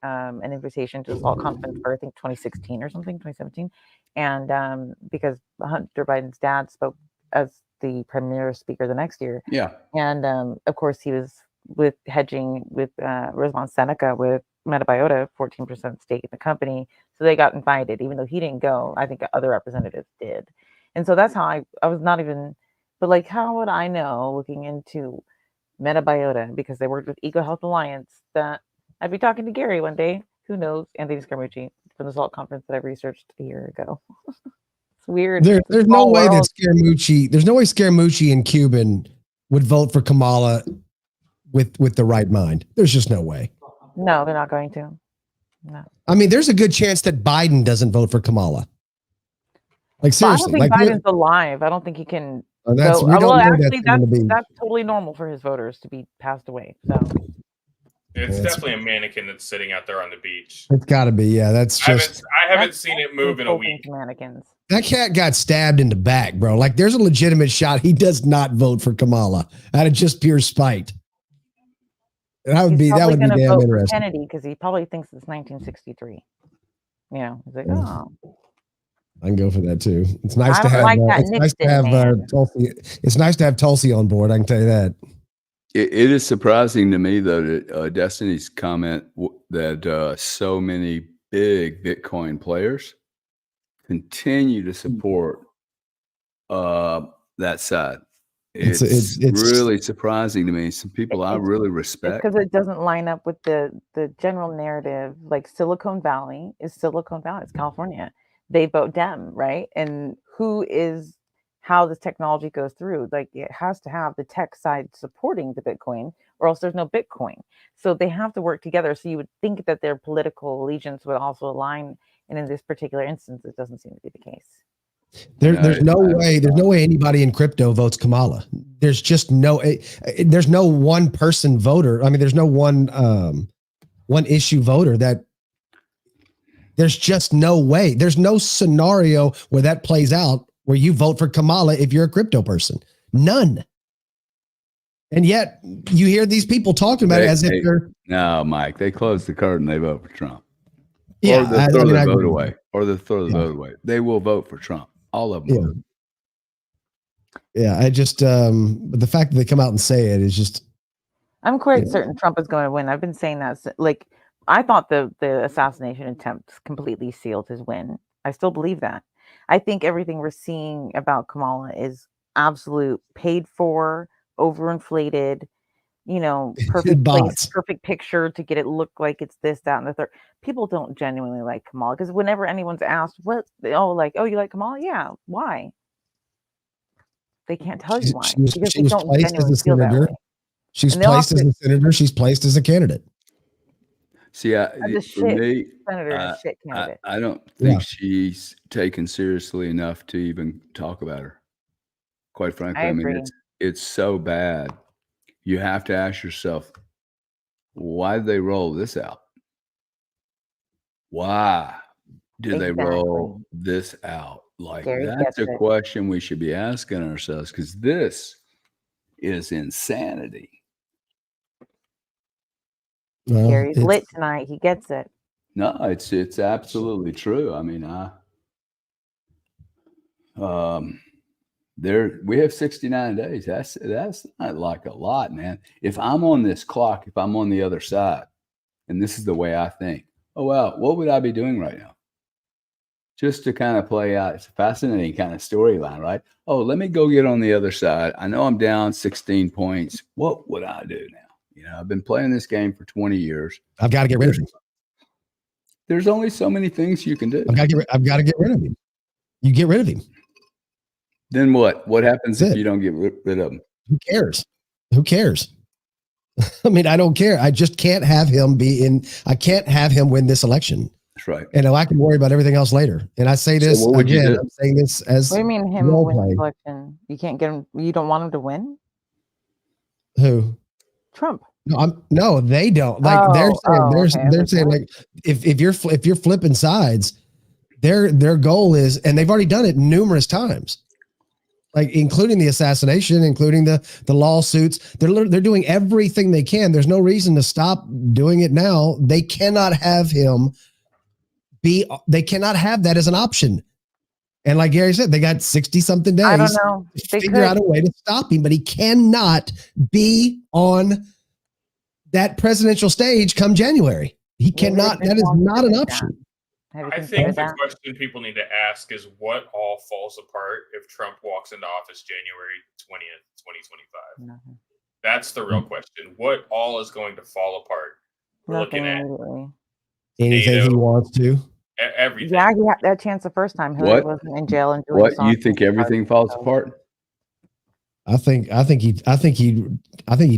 an invitation to the SALT conference for I think 2016 or something, 2017, and because Hunter Biden's dad spoke as the premier speaker the next year, yeah. and of course he was with hedging with Ruslan Seneca with Metabiota, 14% stake in the company. So they got invited, even though he didn't go. I think other representatives did. And so that's how I was not even, but like, how would I know looking into Metabiota because they worked with Eco Health Alliance that I'd be talking to Gary one day. Who knows? Anthony Scaramucci from the SALT conference that I researched a year ago. It's weird. There's no way that Scaramucci, there's no way Scaramucci and Cuban would vote for Kamala with the right mind. There's just no way. No, they're not going to. No. I mean, there's a good chance that Biden doesn't vote for Kamala. Like seriously, I don't think like Biden's alive. I don't think he can. that's go, we don't well, know actually, that's that's totally normal for his voters to be passed away. So it's definitely a mannequin that's sitting out there on the beach. It's got to be, yeah. That's just. I haven't seen it move in a week. Mannequins. That cat got stabbed in the back, bro. Like, there's a legitimate shot. He does not vote for Kamala out of just pure spite. And that would be damn interesting. Kennedy, because he probably thinks it's 1963. You know, he's like, oh. I can go for that too. It's nice to have. It's nice to have Tulsi. It's nice to have Tulsi on board. I can tell you that. It is surprising to me, though, that Destiny's comment that so many big Bitcoin players continue to support that side. It's really surprising to me. Some people I really respect. Because it doesn't line up with the general narrative. Like Silicon Valley is Silicon Valley. It's California. They vote Dem, right? And how this technology goes through. Like it has to have the tech side supporting the Bitcoin, or else there's no Bitcoin. So they have to work together. So you would think that their political allegiance would also align. And in this particular instance, it doesn't seem to be the case. There's no way anybody in crypto votes Kamala. There's just there's no one person voter. I mean, there's no one issue voter that there's just no way. There's no scenario where that plays out where you vote for Kamala if you're a crypto person. None. And yet you hear these people talking about it as if they're. No, Mike, they close the curtain. They vote for Trump. Yeah, or they'll throw the vote away. Or they'll throw the vote away. They will vote for Trump. All of them. Yeah, I just but the fact that they come out and say it is just. I'm quite certain Trump is going to win. I've been saying that. Like, I thought the assassination attempt completely sealed his win. I still believe that. I think everything we're seeing about Kamala is absolute paid for, overinflated, perfect place, perfect picture to get it look like it's this, that, and the third. People don't genuinely like Kamala because whenever anyone's asked, you like Kamala? Yeah. Why? They can't tell you why. Because they don't genuinely feel that way. She's placed as a senator. She's placed as a candidate. See, for me, I don't think she's taken seriously enough to even talk about her. Quite frankly, I mean, it's so bad. You have to ask yourself, why did they roll this out? Why did they roll this out? Like, that's a question we should be asking ourselves, because this is insanity. Well, Gary's lit tonight. He gets it. No, it's absolutely true. I mean, we have 69 days. That's not like a lot, man. If I'm on this clock, if I'm on the other side, and this is the way I think, oh wow, what would I be doing right now? Just to kind of play out, it's a fascinating kind of storyline, right? Oh, let me go get on the other side. I know I'm down 16 points. What would I do now? I've been playing this game for 20 years. I've got to get rid of him. There's only so many things you can do. I've got to get rid of him. You get rid of him. Then what? What happens if you don't get rid of him? Who cares? Who cares? I mean, I don't care. I just can't have him I can't have him win this election. That's right. And I can worry about everything else later. And I say this again. I'm saying this as. What do you mean him win the election? You can't get him. You don't want him to win? Who? Trump. No, they don't. Like they're saying like if you're flipping sides, their goal is, and they've already done it numerous times, like including the assassination, including the lawsuits. They're doing everything they can. There's no reason to stop doing it now. They cannot have him be. They cannot have that as an option. And like Gary said, they got 60 something days I don't know. to figure out a way to stop him, but he cannot be on that presidential stage come January. He cannot. That is not an option. I think the question people need to ask is what all falls apart if Trump walks into office January 20th, 2025? Nothing. That's the real question. What all is going to fall apart? We're looking at anything he wants to. Everything. Yeah, he had that chance the first time. Hillary wasn't in jail and doing what you think everything falls apart? I think he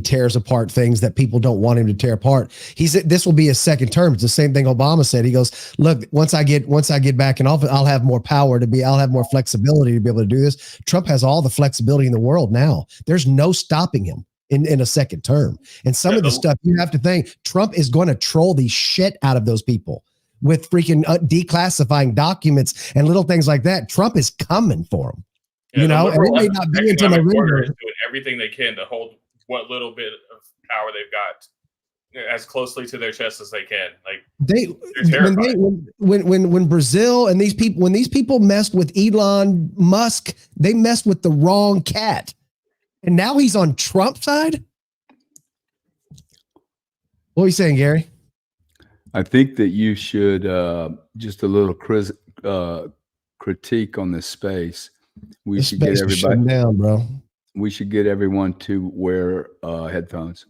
tears apart things that people don't want him to tear apart. This will be his second term. It's the same thing Obama said. He goes, look, once I get back in office, I'll have more power I'll have more flexibility to be able to do this. Trump has all the flexibility in the world now. There's no stopping him in a second term. And some of the stuff you have to think, Trump is going to troll the shit out of those people with freaking declassifying documents and little things like that. Trump is coming for them. Yeah, you know, and it may not be until November. Doing everything they can to hold what little bit of power they've got as closely to their chest as they can. Like when Brazil and these people messed with Elon Musk, they messed with the wrong cat, and now he's on Trump's side. What are you saying, Gary? I think that you should just a little critique on this space. We should get everybody down, bro. We should get everyone to wear headphones.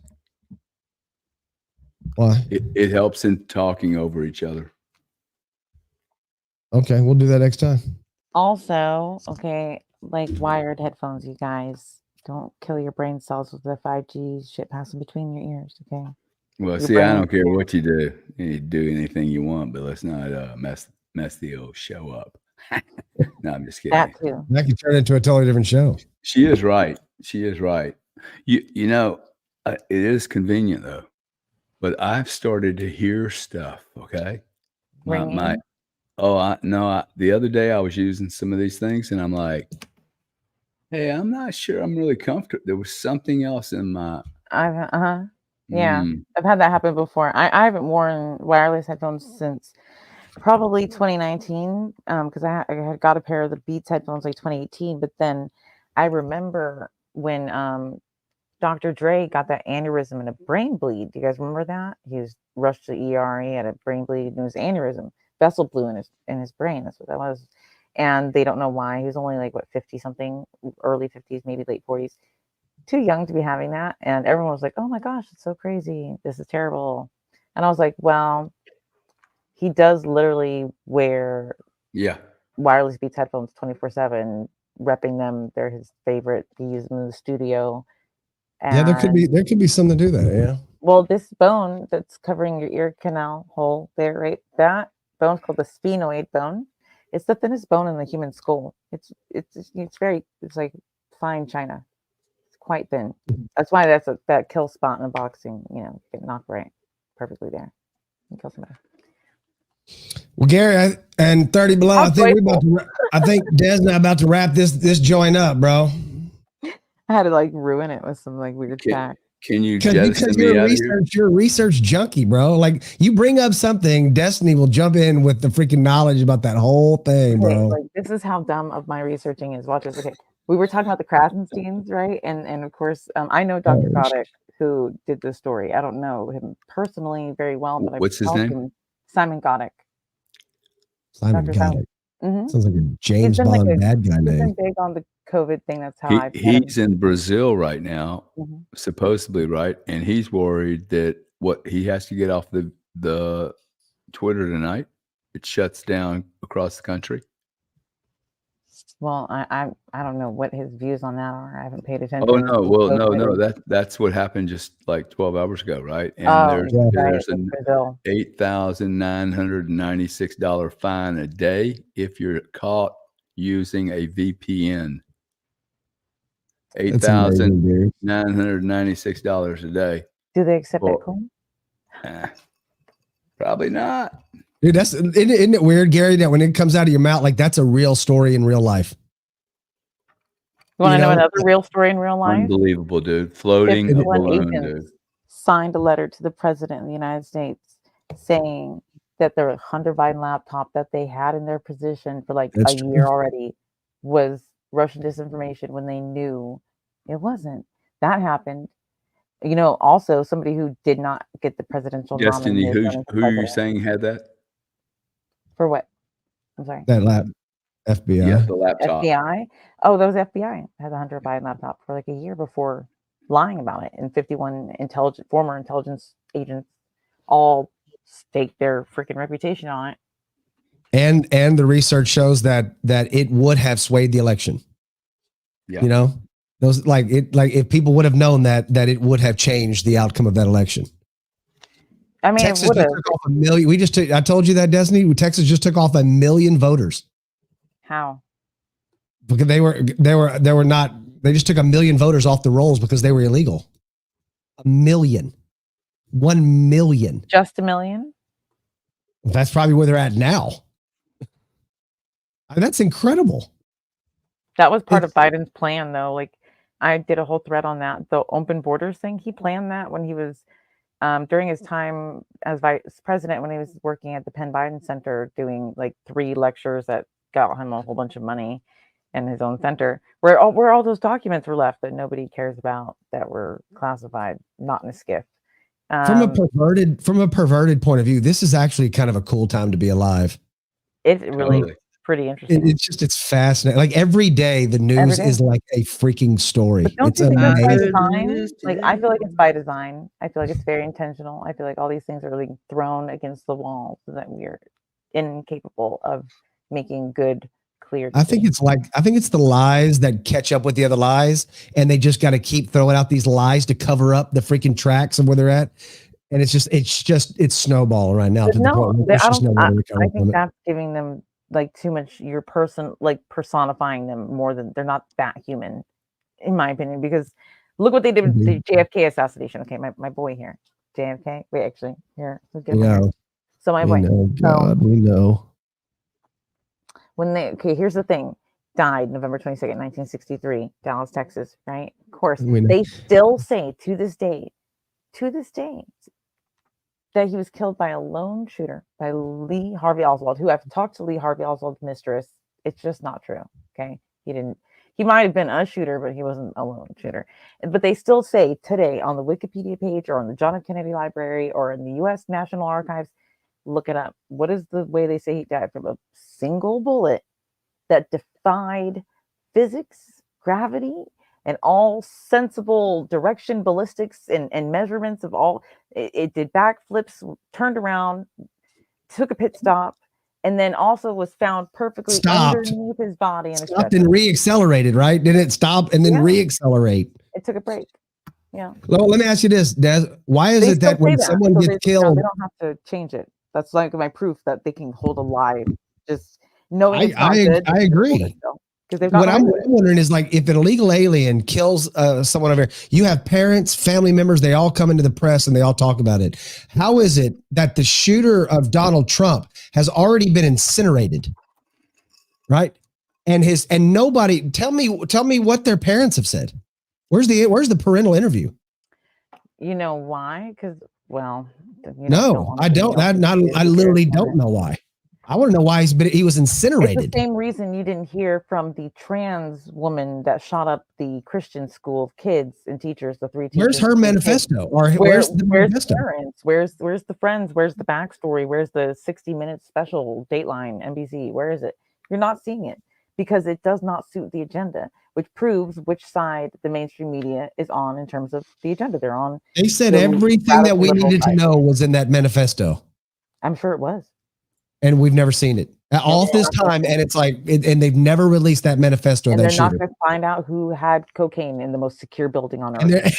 Why? It helps in talking over each other. Okay, we'll do that next time. Also, okay, like wired headphones, you guys. Don't kill your brain cells with the 5G shit passing between your ears, okay? Well, see, I don't care what you do. You do anything you want, but let's not mess the old show up. No, I'm just kidding. That too. That could turn into a totally different show. She is right. You know, it is convenient though. But I've started to hear stuff. Okay, the other day I was using some of these things, and I'm like, hey, I'm not sure I'm really comfortable. There was something else in my. I've had that happen before. I haven't worn wireless headphones since probably 2019 because I had got a pair of the Beats headphones like 2018, but then I remember when Dr. Dre got that aneurysm and a brain bleed. Do you guys remember that? He was rushed to ER, he had a brain bleed and it was aneurysm, vessel blew in his brain. That's what that was. And they don't know why. He was only like 50 something, early 50s, maybe late 40s. Too young to be having that. And everyone was like, oh my gosh, it's so crazy. This is terrible. And I was like, well, he does literally wear wireless Beats headphones 24/7, repping them. They're his favorite. He uses them in the studio. And there could be something to that. Yeah. Well, this bone that's covering your ear canal hole there, right? That bone's called the sphenoid bone. It's the thinnest bone in the human skull. It's like fine china. It's quite thin. That's why that kill spot in the boxing. You know, get knocked right perfectly there. You kill somebody. Well, Gary and 30 Below, I think Des and I about to wrap this joint up, bro. I had to like ruin it with some like weird fact. Can you because you're a research junkie, bro. Like you bring up something, Destiny will jump in with the freaking knowledge about that whole thing, bro. Like, this is how dumb of my researching is. Watch this. Okay, we were talking about the Krasensteins, right? And of course, I know Dr. Godek, who did this story. I don't know him personally very well, but what's his name? Simon Godek. Simon Godek. Sounds like a James Bond bad guy name. He's been big on the COVID thing. That's how he's in Brazil right now, supposedly, right? And he's worried that he has to get off the Twitter tonight. It shuts down across the country. Well, I don't know what his views on that are. I haven't paid attention. Oh no, well no, that's what happened just like 12 hours ago, right? And there's an $8,996 fine a day if you're caught using a VPN. $8,996 a day. Do they accept Well, Bitcoin? Probably not. Dude, isn't it weird, Gary, that when it comes out of your mouth, like that's a real story in real life? You want to know another real story in real life? Unbelievable, dude. Floating 51 balloon, agents dude. signed a letter to the president of the United States saying that the Hunter Biden laptop that they had in their possession for like That's a true. year already was Russian disinformation when they knew it wasn't. That happened. You know, also somebody who did not get the presidential Destiny, nomination who are you saying had that? for what? I'm sorry. That lap, FBI. Yeah, the laptop. FBI? Oh, that was FBI. Had the Hunter Biden laptop for like a year before lying about it. And 51 former intelligence agents all staked their freaking reputation on it. And the research shows that it would have swayed the election. Yeah. You know, those like if people would have known that it would have changed the outcome of that election. I mean, Texas just took off 1 million. I told you that, Destiny. Texas just took off 1 million voters. How? Because they were not. They just took 1 million voters off the rolls because they were illegal. 1 million. 1 million. Just 1 million? That's probably where they're at now. I mean, that's incredible. That was part of Biden's plan, though. Like, I did a whole thread on that. The open borders thing, he planned that when he was during his time as vice president, when he was working at the Penn Biden Center, doing like 3 lectures that got him a whole bunch of money in his own center, where all those documents were left that nobody cares about, that were classified, not in a skiff. From a perverted point of view, this is actually kind of a cool time to be alive. It's really pretty interesting. It's fascinating. Like every day, the news is like a freaking story. But don't it's you think that's by design? amazing. Like, I feel like it's by design. I feel like it's very intentional. I feel like all these things are like thrown against the wall so that we're incapable of making good, clear decisions. I think it's the lies that catch up with the other lies, and they just got to keep throwing out these lies to cover up the freaking tracks of where they're at. And it's snowballing right now. I think that's giving them like too much personifying them more than they're not that human, in my opinion, because look what they did with the JFK assassination. Okay, my boy here, JFK. Wait, actually, here. Yeah. So my boy. We know. Here's the thing. Died November 22nd, 1963, Dallas, Texas, right? Of course, they still say to this day, that he was killed by a lone shooter, by Lee Harvey Oswald, who I've talked to Lee Harvey Oswald's mistress. It's just not true. Okay. He might have been a shooter, but he wasn't a lone shooter. But they still say today on the Wikipedia page or on the John F. Kennedy Library or in the U.S. National Archives, look it up. What is the way they say he died? From a single bullet that defied physics, gravity, and all sensible direction, ballistics, and measurements of all. It did backflips, turned around, took a pit stop, and then also was found perfectly underneath his body. And stopped and re-accelerated, right? Didn't it stop and then re-accelerate? It took a break. Yeah. Well, let me ask you this, Des. Why is it that when someone gets killed... They don't have to change it. That's like my proof that they can hold a lie. Just knowing it's not good. I agree. What I'm wondering is, like, if an illegal alien kills someone over here, you have parents, family members, they all come into the press and they all talk about it. How is it that the shooter of Donald Trump has already been incinerated, right? And nobody tell me what their parents have said. Where's the parental interview? You know why? Because I don't. I literally don't know why. I want to know why he was incinerated. It's the same reason you didn't hear from the trans woman that shot up the Christian school of kids and teachers, the 3 teachers. Where's her manifesto? Or where's the manifesto? Parents? Where's the friends? Where's the backstory? Where's the 60-minute special Dateline NBC? Where is it? You're not seeing it because it does not suit the agenda, which proves which side the mainstream media is on in terms of the agenda they're on. They said everything that we needed to know was in that manifesto. I'm sure it was. And we've never seen it all this time. And it's like, and they've never released that manifesto. And they're not going to find out who had cocaine in the most secure building on earth.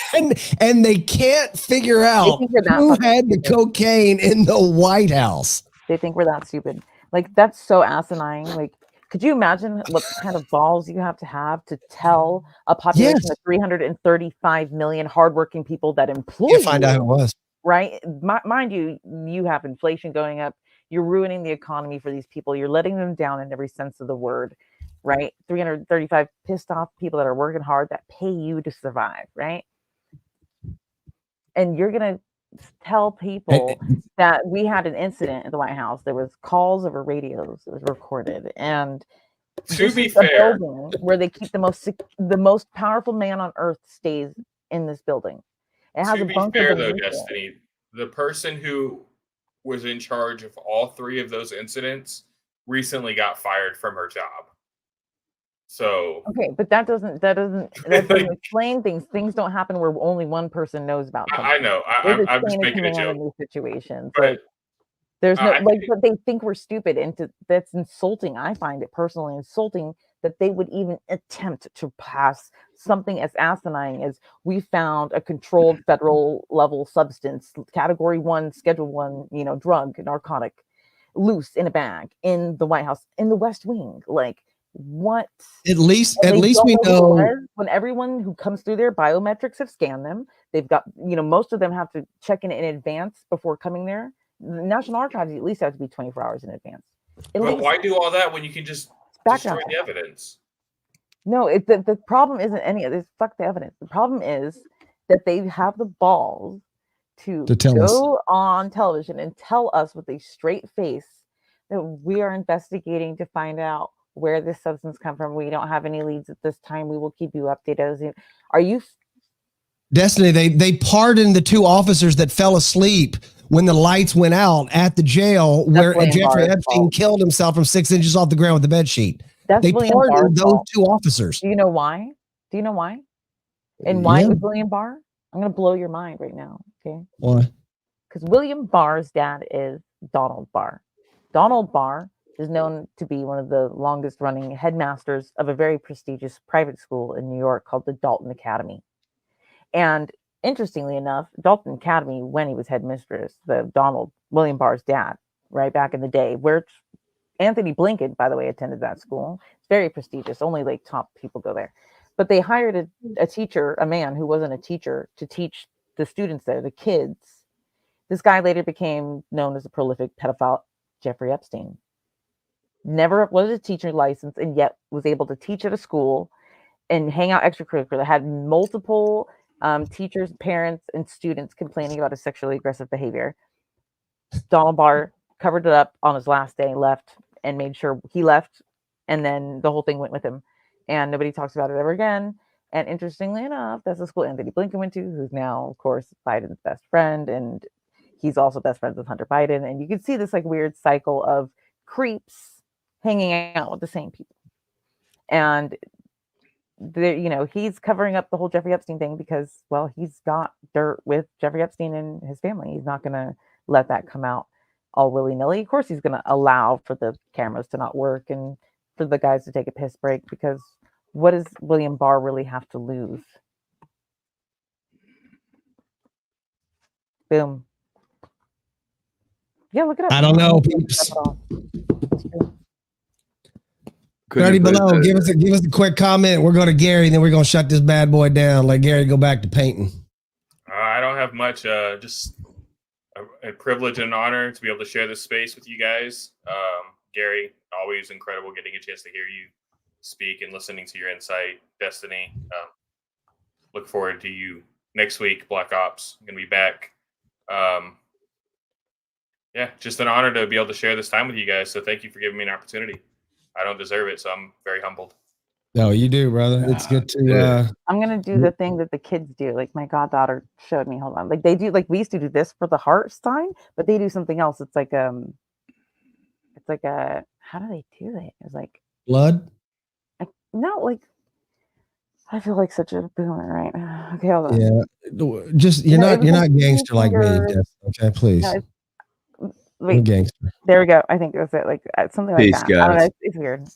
And they can't figure out who had the cocaine in the White House. They think we're that stupid. Like, that's so asinine. Like, Could you imagine what kind of balls you have to tell a population of 335 million hardworking people that employ You find out who it was. Right? Mind you, you have inflation going up. You're ruining the economy for these people. You're letting them down in every sense of the word, right? 335 pissed off people that are working hard that pay you to survive, right? And you're going to tell people that we had an incident at the White House. There was calls over radios. It was recorded. And to be fair, where they keep the most powerful man on earth stays in this building. It has to a be bunker fair, though, beneath it. Destiny, the person who was in charge of all 3 of those incidents recently got fired from her job. So okay, but that doesn't explain things. Things don't happen where only one person knows about something. I know. I'm just making a joke. In these situations, But, like there's no think, but they think we're stupid, and that's insulting. I find it personally insulting that they would even attempt to pass something as asinine as we found a controlled federal level substance, category 1, schedule 1, drug, narcotic, loose in a bag in the White House, in the West Wing. Like, what? At least we know when everyone who comes through there, biometrics have scanned them. They've got, most of them have to check in advance before coming there. The National Archives at least have to be 24 hours in advance. But why do all that when you can just destroy the evidence? No, the problem isn't any of this. Fuck the evidence. The problem is that they have the balls to go on television and tell us with a straight face that we are investigating to find out where this substance come from. We don't have any leads at this time. We will keep you updated. Are you Destiny? They pardoned the 2 officers that fell asleep when the lights went out at the jail where Jeffrey Epstein killed himself from 6 inches off the ground with the bed sheet. They pardoned those 2 officers. Do you know why? And why it was William Barr? I'm going to blow your mind right now. Okay. Why? Because William Barr's dad is Donald Barr. Donald Barr is known to be one of the longest running headmasters of a very prestigious private school in New York called the Dalton Academy. And interestingly enough, Dalton Academy, when he was headmistress, William Barr's dad, right back in the day, where Anthony Blinken, by the way, attended that school. It's very prestigious. Only like top people go there. But they hired a teacher, a man who wasn't a teacher, to teach the students there, the kids. This guy later became known as a prolific pedophile, Jeffrey Epstein. Never was a teacher license, and yet was able to teach at a school and hang out extracurricular. Had multiple teachers, parents, and students complaining about his sexually aggressive behavior. Donald Barr covered it up on his last day, left, and made sure he left, and then the whole thing went with him, and nobody talks about it ever again. And interestingly enough, that's the school Anthony Blinken went to, who's now, of course, Biden's best friend, and he's also best friends with Hunter Biden. And you can see this like weird cycle of creeps hanging out with the same people. And he's covering up the whole Jeffrey Epstein thing because, well, he's got dirt with Jeffrey Epstein and his family. He's not going to let that come out all willy-nilly. Of course, he's going to allow for the cameras to not work and for the guys to take a piss break, because what does William Barr really have to lose? Boom. Yeah, look it up. I don't know. Already below, give us a quick comment. We're going to Gary, then we're going to shut this bad boy down. Let Gary go back to painting. I don't have much. Just a privilege and an honor to be able to share this space with you guys. Gary, always incredible getting a chance to hear you speak and listening to your insight. Destiny, look forward to you next week. Black Ops, I'm going to be back. Yeah, just an honor to be able to share this time with you guys. So thank you for giving me an opportunity. I don't deserve it, so I'm very humbled. No, you do, brother. It's good to. I'm gonna do the thing that the kids do. Like my goddaughter showed me. Hold on. Like they do. Like we used to do this for the heart sign, but they do something else. It's like a. How do they do it? It's like blood. No, like I feel like such a boomer, right? Okay, hold on. Yeah, just you're not gangster like me. Okay, please. No, wait, gangster. There we go. I think that's it. Like something like that. Guys. I don't know. It's weird.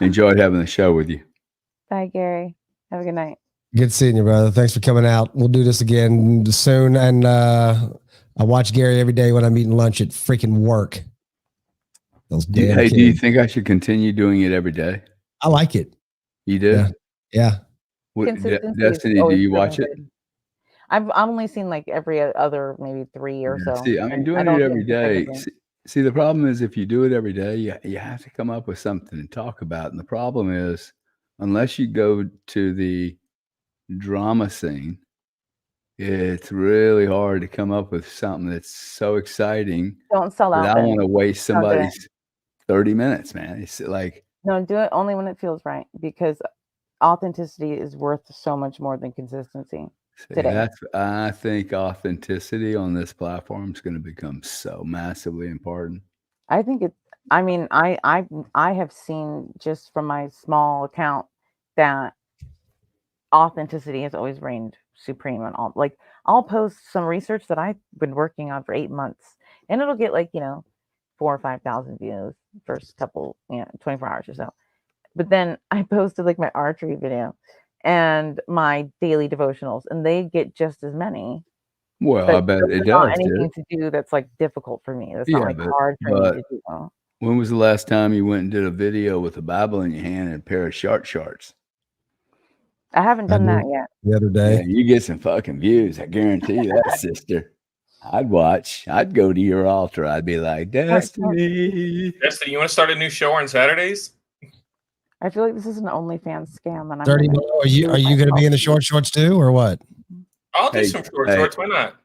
Enjoyed having the show with you. Bye, Gary. Have a good night. Good seeing you, brother. Thanks for coming out. We'll do this again soon. And I watch Gary every day when I'm eating lunch at freaking work. Those damn Hey, kids. do you think I should continue doing it every day? I like it. You do? Yeah. Yeah. What, Consistency is Destiny, do always you proven watch it? good. I've only seen like every other maybe 3 or so. See, I mean, and doing don't it do every day. consecutively. See, the problem is if you do it every day, you have to come up with something to talk about. And the problem is, unless you go to the drama scene, it's really hard to come up with something that's so exciting Don't sell that out I then. want to waste Don't do it. somebody's 30 minutes, man. It's like, No, do it only when it feels right, because authenticity is worth so much more than consistency today. I think authenticity on this platform is going to become so massively important. I think it. I mean, I have seen just from my small account that authenticity has always reigned supreme on all. Like, I'll post some research that I've been working on for 8 months, and it'll get like 4,000 or 5,000 views first couple 24 hours or so. But then I posted like my archery video and my daily devotionals, and they get just as many. Well, But I bet those it are not does, dude. anything to do that's like difficult for me. That's Yeah, not like but- hard for me but- to do. When was the last time you went and did a video with a Bible in your hand and a pair of shorts? I haven't done that yet. The other day. Yeah, you get some fucking views. I guarantee you that, sister. I'd watch. I'd go to your altar. I'd be like, Destiny. Destiny, you want to start a new show on Saturdays? I feel like this is an OnlyFans scam, and I'm 30 gonna are you going to be in the shorts too, or what? I'll do Hey, some short hey. shorts. Why not?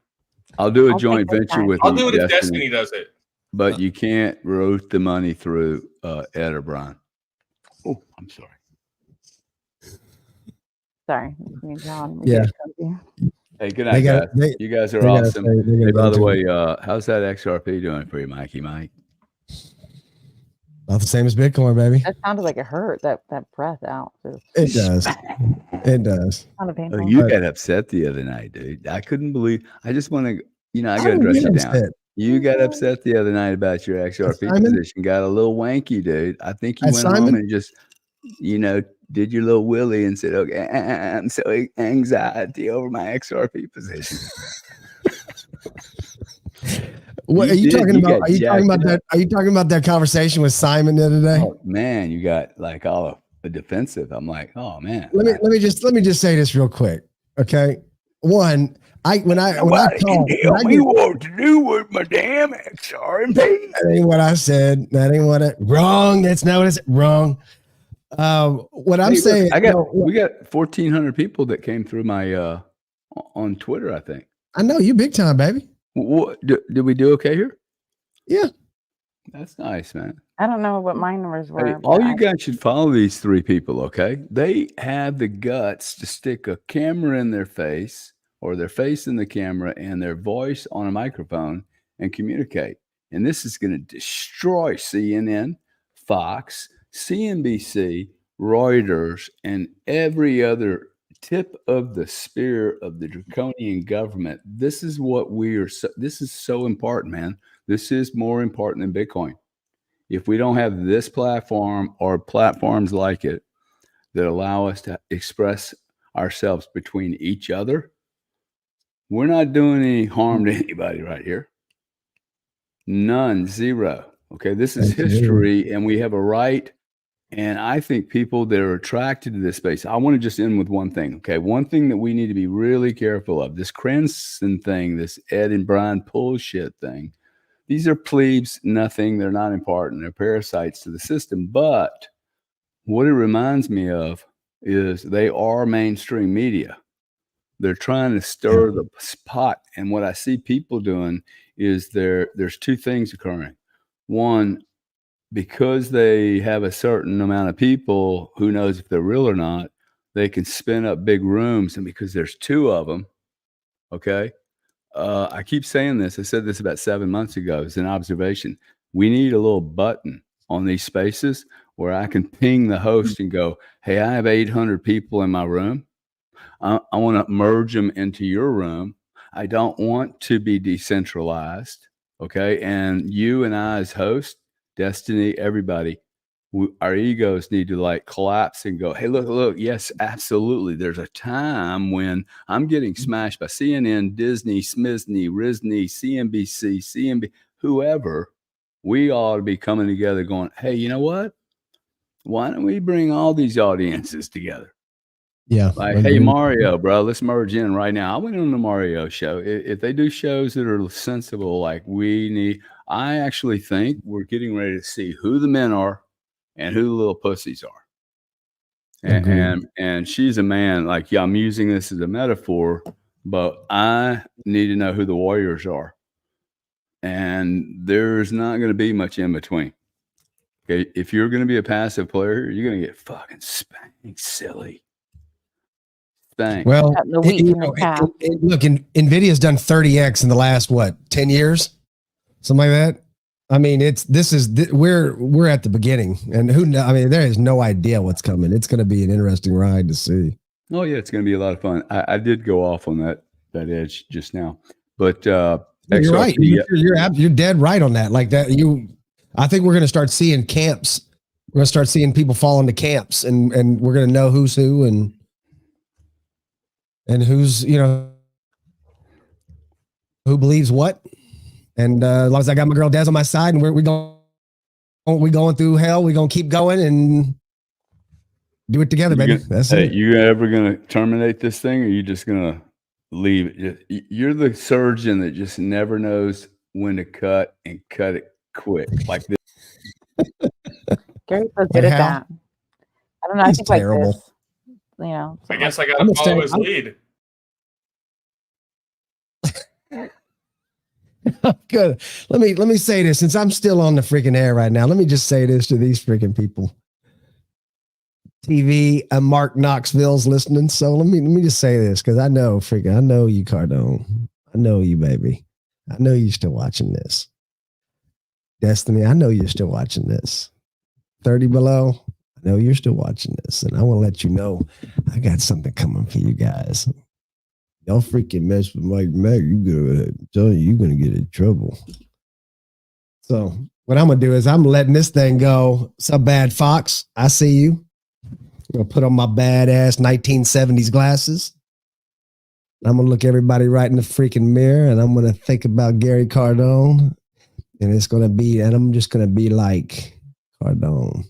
I'll do a I'll joint take this venture time. with I'll you, do it if Destiny, Destiny does it. but you can't route the money through Ed or Brian. Oh, I'm sorry. Sorry, me and John. Yeah. Hey, good They night, got- guys. they- You guys are they gotta awesome. say- they're gonna Hey, go by the to- way, how's that XRP doing for you, Mikey Mike? About the same as Bitcoin, baby. That sounded like it hurt. That breath out. It does. It does. Kind of painful. Oh, you But- got upset the other night, dude. I couldn't believe. I just want to, I got to didn't dress get you upset. down. You got upset the other night about your XRP Simon? position. Got a little wanky, dude. I think you At went home Simon? and just, did your little willy and said, "Okay, I'm so anxiety over my XRP position." What You are you did. talking You about? got Are you talking jacked about that? Are you talking about that conversation with Simon the other day? Oh man, you got like all defensive. I'm like, oh man. Let me just say this real quick. Okay. One, when I talk, what to do with my damn XRP. that ain't what I said. That ain't what it wrong. That's not what it's wrong. What I'm saying, we got 1,400 people that came through my on Twitter. I think. I know you big time, baby. What did we do? Okay here. Yeah. That's nice, man. I don't know what my numbers were. Hey, but all you guys should follow these 3 people, okay? They have the guts to stick a camera in their face or their face in the camera and their voice on a microphone and communicate. And this is going to destroy CNN, Fox, CNBC, Reuters, and every other tip of the spear of the draconian government. This is what this is so important, man. This is more important than Bitcoin. If we don't have this platform or platforms like it that allow us to express ourselves between each other, we're not doing any harm to anybody right here. None, zero. Okay, this is history, and we have a right. And I think people that are attracted to this space, I want to just end with one thing. Okay, one thing that we need to be really careful of, this Cranston thing, this Ed and Brian bullshit thing. These are plebes, nothing. They're not important. They're parasites to the system. But what it reminds me of is they are mainstream media. They're trying to stir the pot. And what I see people doing is there's 2 things occurring. One, because they have a certain amount of people, who knows if they're real or not, they can spin up big rooms. And because there's 2 of them, okay, I keep saying this. I said this about 7 months ago as an observation. We need a little button on these spaces where I can ping the host and go, hey, I have 800 people in my room. I want to merge them into your room. I don't want to be decentralized. Okay. And you and I as host, Destiny, everybody, our egos need to like collapse and go, hey, look, yes, absolutely. There's a time when I'm getting smashed by CNN, Disney, Smisney, Risney, CNBC, CNB, whoever, We ought to be coming together going, hey, you know what? Why don't we bring all these audiences together? Yeah. Like, hey, Mario, bro, let's merge in right now. I went on the Mario show. If they do shows that are sensible, like I actually think we're getting ready to see who the men are and who the little pussies are. And she's a man. Like, yeah, I'm using this as a metaphor, but I need to know who the warriors are. And there's not going to be much in between. Okay, if you're going to be a passive player, you're going to get fucking spanked, silly. Spanked. Well, look, NVIDIA's done 30x in the last 10 years, something like that. I mean, we're at the beginning, and there is no idea what's coming. It's going to be an interesting ride to see. Oh yeah, it's going to be a lot of fun. I did go off on that edge just now, but you're right. You're dead right on that. Like that, I think we're going to start seeing camps. We're going to start seeing people fall into camps, and we're going to know who's who and who's who believes what. And as long as I got my girl Des on my side, and we going through hell, we're gonna keep going and do it together, baby. That's it. You ever gonna terminate this thing, or are you just gonna leave it? You're the surgeon that just never knows when to cut and cut it quick, like this. Gary's so good at that. I don't know. He's I think terrible. Like this, I guess I gotta follow his lead. Good. Let me say this, since I'm still on the freaking air right now. Let me just say this to these freaking people. TV and Mark Knoxville's listening. So let me just say this, because I know you, Cardone. I know you, baby. I know you're still watching this. Destiny, I know you're still watching this. 30 Below, I know you're still watching this. And I want to let you know I got something coming for you guys. Y'all freaking mess with Mike Mack, you're gonna get in trouble. So what I'm gonna do is I'm letting this thing go. What's up, Bad Fox? I see you. I'm gonna put on my badass 1970s glasses. I'm gonna look everybody right in the freaking mirror, and I'm gonna think about Gary Cardone, and I'm just gonna be like, Cardone,